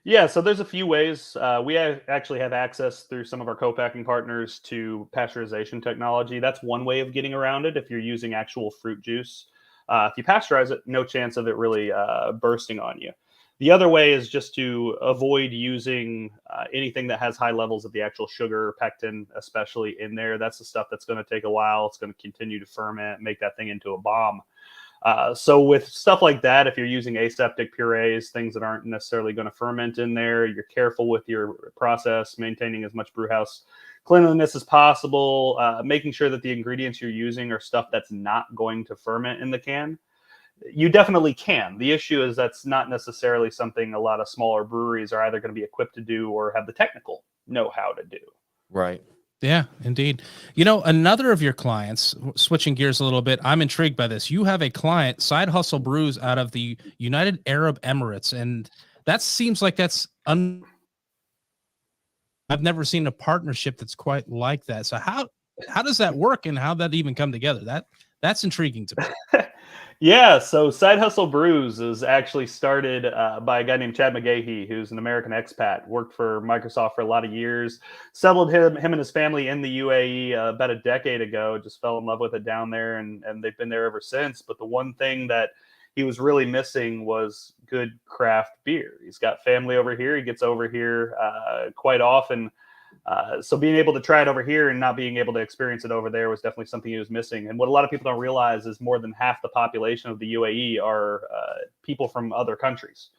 Yeah, so there's a few ways. We actually have access through some of our co-packing partners to pasteurization technology. That's one way of getting around it if you're using actual fruit juice. If you pasteurize it, no chance of it really bursting on you. The other way is just to avoid using anything that has high levels of the actual sugar, pectin, especially in there. That's the stuff that's going to take a while. It's going to continue to ferment, make that thing into a bomb. So with stuff like that, if you're using aseptic purees, things that aren't necessarily going to ferment in there, you're careful with your process, maintaining as much brewhouse cleanliness as possible, making sure that the ingredients you're using are stuff that's not going to ferment in the can. You definitely can. The issue is that's not necessarily something a lot of smaller breweries are either going to be equipped to do or have the technical know-how to do. Right. yeah, indeed. Another of your clients, switching gears a little bit, I'm intrigued by this. You have a client, Side Hustle Brews, out of the United Arab Emirates, and that seems like I've never seen a partnership that's quite like that. So how does that work, and how that even come together? That's intriguing to me. Yeah, so Side Hustle Brews is actually started by a guy named Chad McGahee, who's an American expat, worked for Microsoft for a lot of years, settled him and his family in the UAE about a decade ago, just fell in love with it down there, and they've been there ever since. But the one thing that he was really missing was good craft beer. He's got family over here. He gets over here quite often. So being able to try it over here and not being able to experience it over there was definitely something he was missing. And what a lot of people don't realize is more than half the population of the UAE are people from other countries,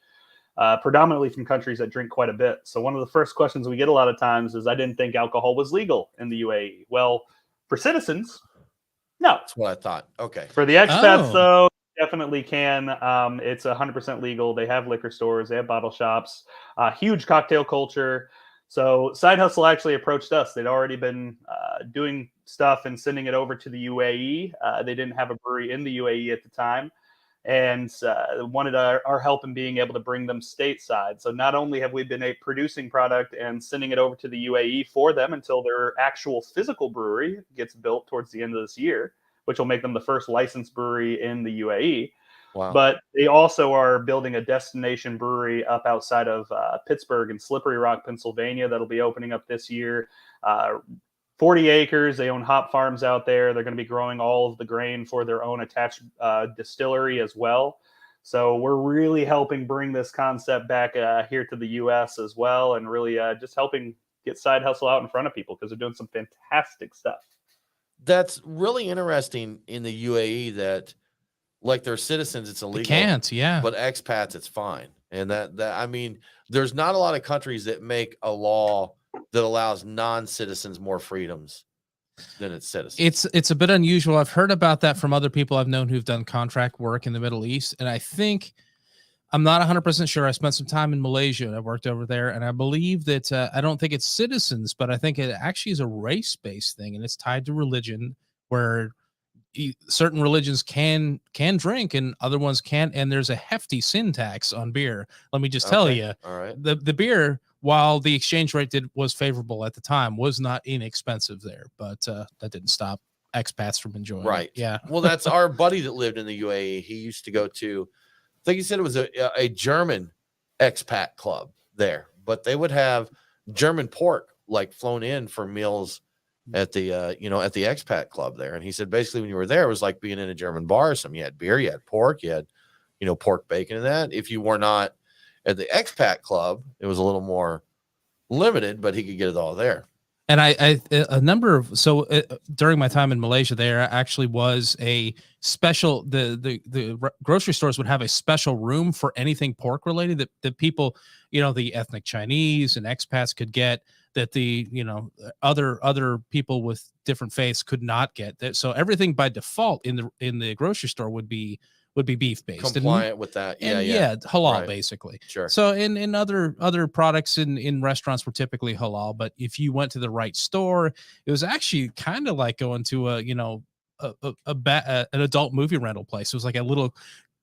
predominantly from countries that drink quite a bit. So one of the first questions we get a lot of times is, I didn't think alcohol was legal in the UAE. Well, for citizens, no. That's what I thought. Okay. For the expats, though, definitely can. It's 100% legal. They have liquor stores. They have bottle shops. Huge cocktail culture. So Side Hustle actually approached us. They'd already been doing stuff and sending it over to the UAE. They didn't have a brewery in the UAE at the time, and wanted our help in being able to bring them stateside. So not only have we been producing product and sending it over to the UAE for them until their actual physical brewery gets built towards the end of this year, which will make them the first licensed brewery in the UAE. Wow. But they also are building a destination brewery up outside of Pittsburgh in Slippery Rock, Pennsylvania, that'll be opening up this year. 40 acres. They own hop farms out there. They're going to be growing all of the grain for their own attached distillery as well. So we're really helping bring this concept back here to the U.S. as well, and really just helping get Side Hustle out in front of people, because they're doing some fantastic stuff. That's really interesting in the UAE that, like, their citizens, it's illegal. They can't, yeah. But expats, it's fine. And that I mean, there's not a lot of countries that make a law that allows non-citizens more freedoms than its citizens. It's a bit unusual. I've heard about that from other people I've known who've done contract work in the Middle East, and I think I'm not 100% sure. I spent some time in Malaysia and I worked over there, and I believe that I don't think it's citizens, but I think it actually is a race-based thing, and it's tied to religion, where certain religions can drink and other ones can't, and there's a hefty sin tax on beer. Let me just tell you, all right, the beer, while the exchange rate was favorable at the time, was not inexpensive there, but that didn't stop expats from enjoying it. Yeah. Well, that's our buddy that lived in the UAE. He used to go to, I think he said it was a German expat club there, but they would have German pork like flown in for meals at the at the expat club there. And he said basically when you were there, it was like being in a German bar. You had beer, you had pork, you had pork bacon and that. If you were not at the expat club, it was a little more limited, but he could get it all there. And a number of during my time in Malaysia, there actually was a special the grocery stores would have a special room for anything pork related that people, the ethnic Chinese and expats could get, that the other people with different faiths could not get. That so everything by default in the grocery store would be beef based, Compliant with that. Yeah. halal Right. basically. Sure. So in other products in restaurants were typically halal, but if you went to the right store, it was actually kind of like going to an adult movie rental place. It was like a little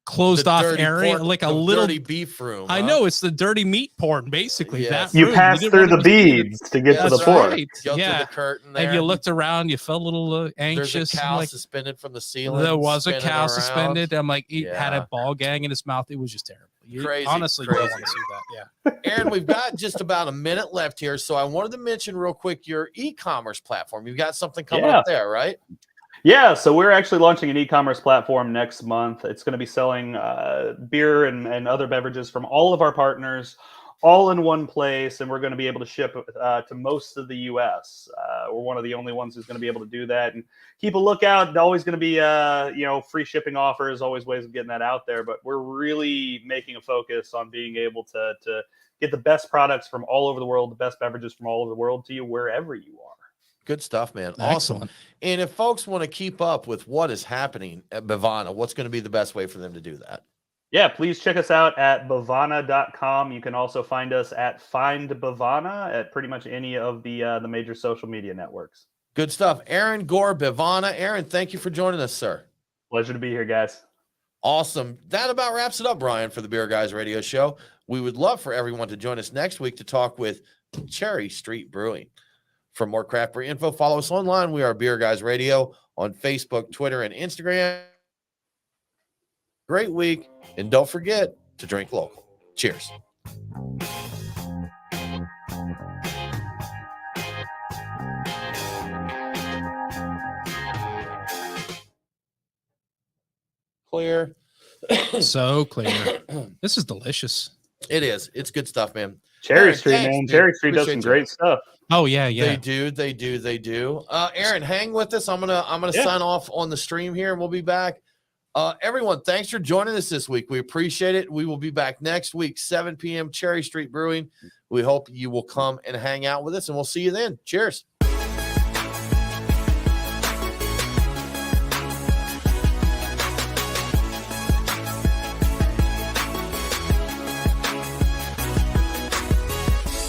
closed off area, like a little dirty beef room. I know, it's the dirty meat porn, basically. Yes. That You room. pass didn't through want the to see beads to get to the That's pork. right. Go Yeah. through the curtain there. And you looked around, you felt a little anxious. There's a and cow like, suspended from the ceiling. there was a spinning cow around. suspended. I'm like, he had Yeah. a ball gang in his mouth. It was just terrible. You Crazy, honestly don't crazy. want to see that. Yeah. Aaron, we've got just about a minute left here, so I wanted to mention real quick your e-commerce platform. You've got something coming up there, right? Yeah, so we're actually launching an e-commerce platform next month. It's going to be selling beer and other beverages from all of our partners, all in one place, and we're going to be able to ship to most of the U.S. We're one of the only ones who's going to be able to do that. And keep a lookout. Always going to be free shipping offers, always ways of getting that out there. But we're really making a focus on being able to get the best products from all over the world, the best beverages from all over the world to you wherever you are. Good stuff, man. Awesome. Excellent. And if folks want to keep up with what is happening at Bevana, what's going to be the best way for them to do that? Yeah, please check us out at Bevana.com. You can also find us at Find Bevana at pretty much any of the major social media networks. Good stuff. Aaron Gore, Bevana. Aaron, thank you for joining us, sir. Pleasure to be here, guys. Awesome. That about wraps it up, Brian, for the Beer Guys Radio Show. We would love for everyone to join us next week to talk with Cherry Street Brewing. For more craft beer info, follow us online. We are Beer Guys Radio on Facebook, Twitter, and Instagram. Great week. And don't forget to drink local. Cheers. Clear. So clear. This is delicious. It is. It's good stuff, man. Cherry Aaron, Street, thanks, man. man. Cherry Street does Appreciate some you. great stuff. Oh yeah, yeah. They do. Aaron, hang with us. I'm gonna sign off on the stream here, and we'll be back. Everyone, thanks for joining us this week. We appreciate it. We will be back next week, 7 p.m. Cherry Street Brewing. We hope you will come and hang out with us, and we'll see you then. Cheers.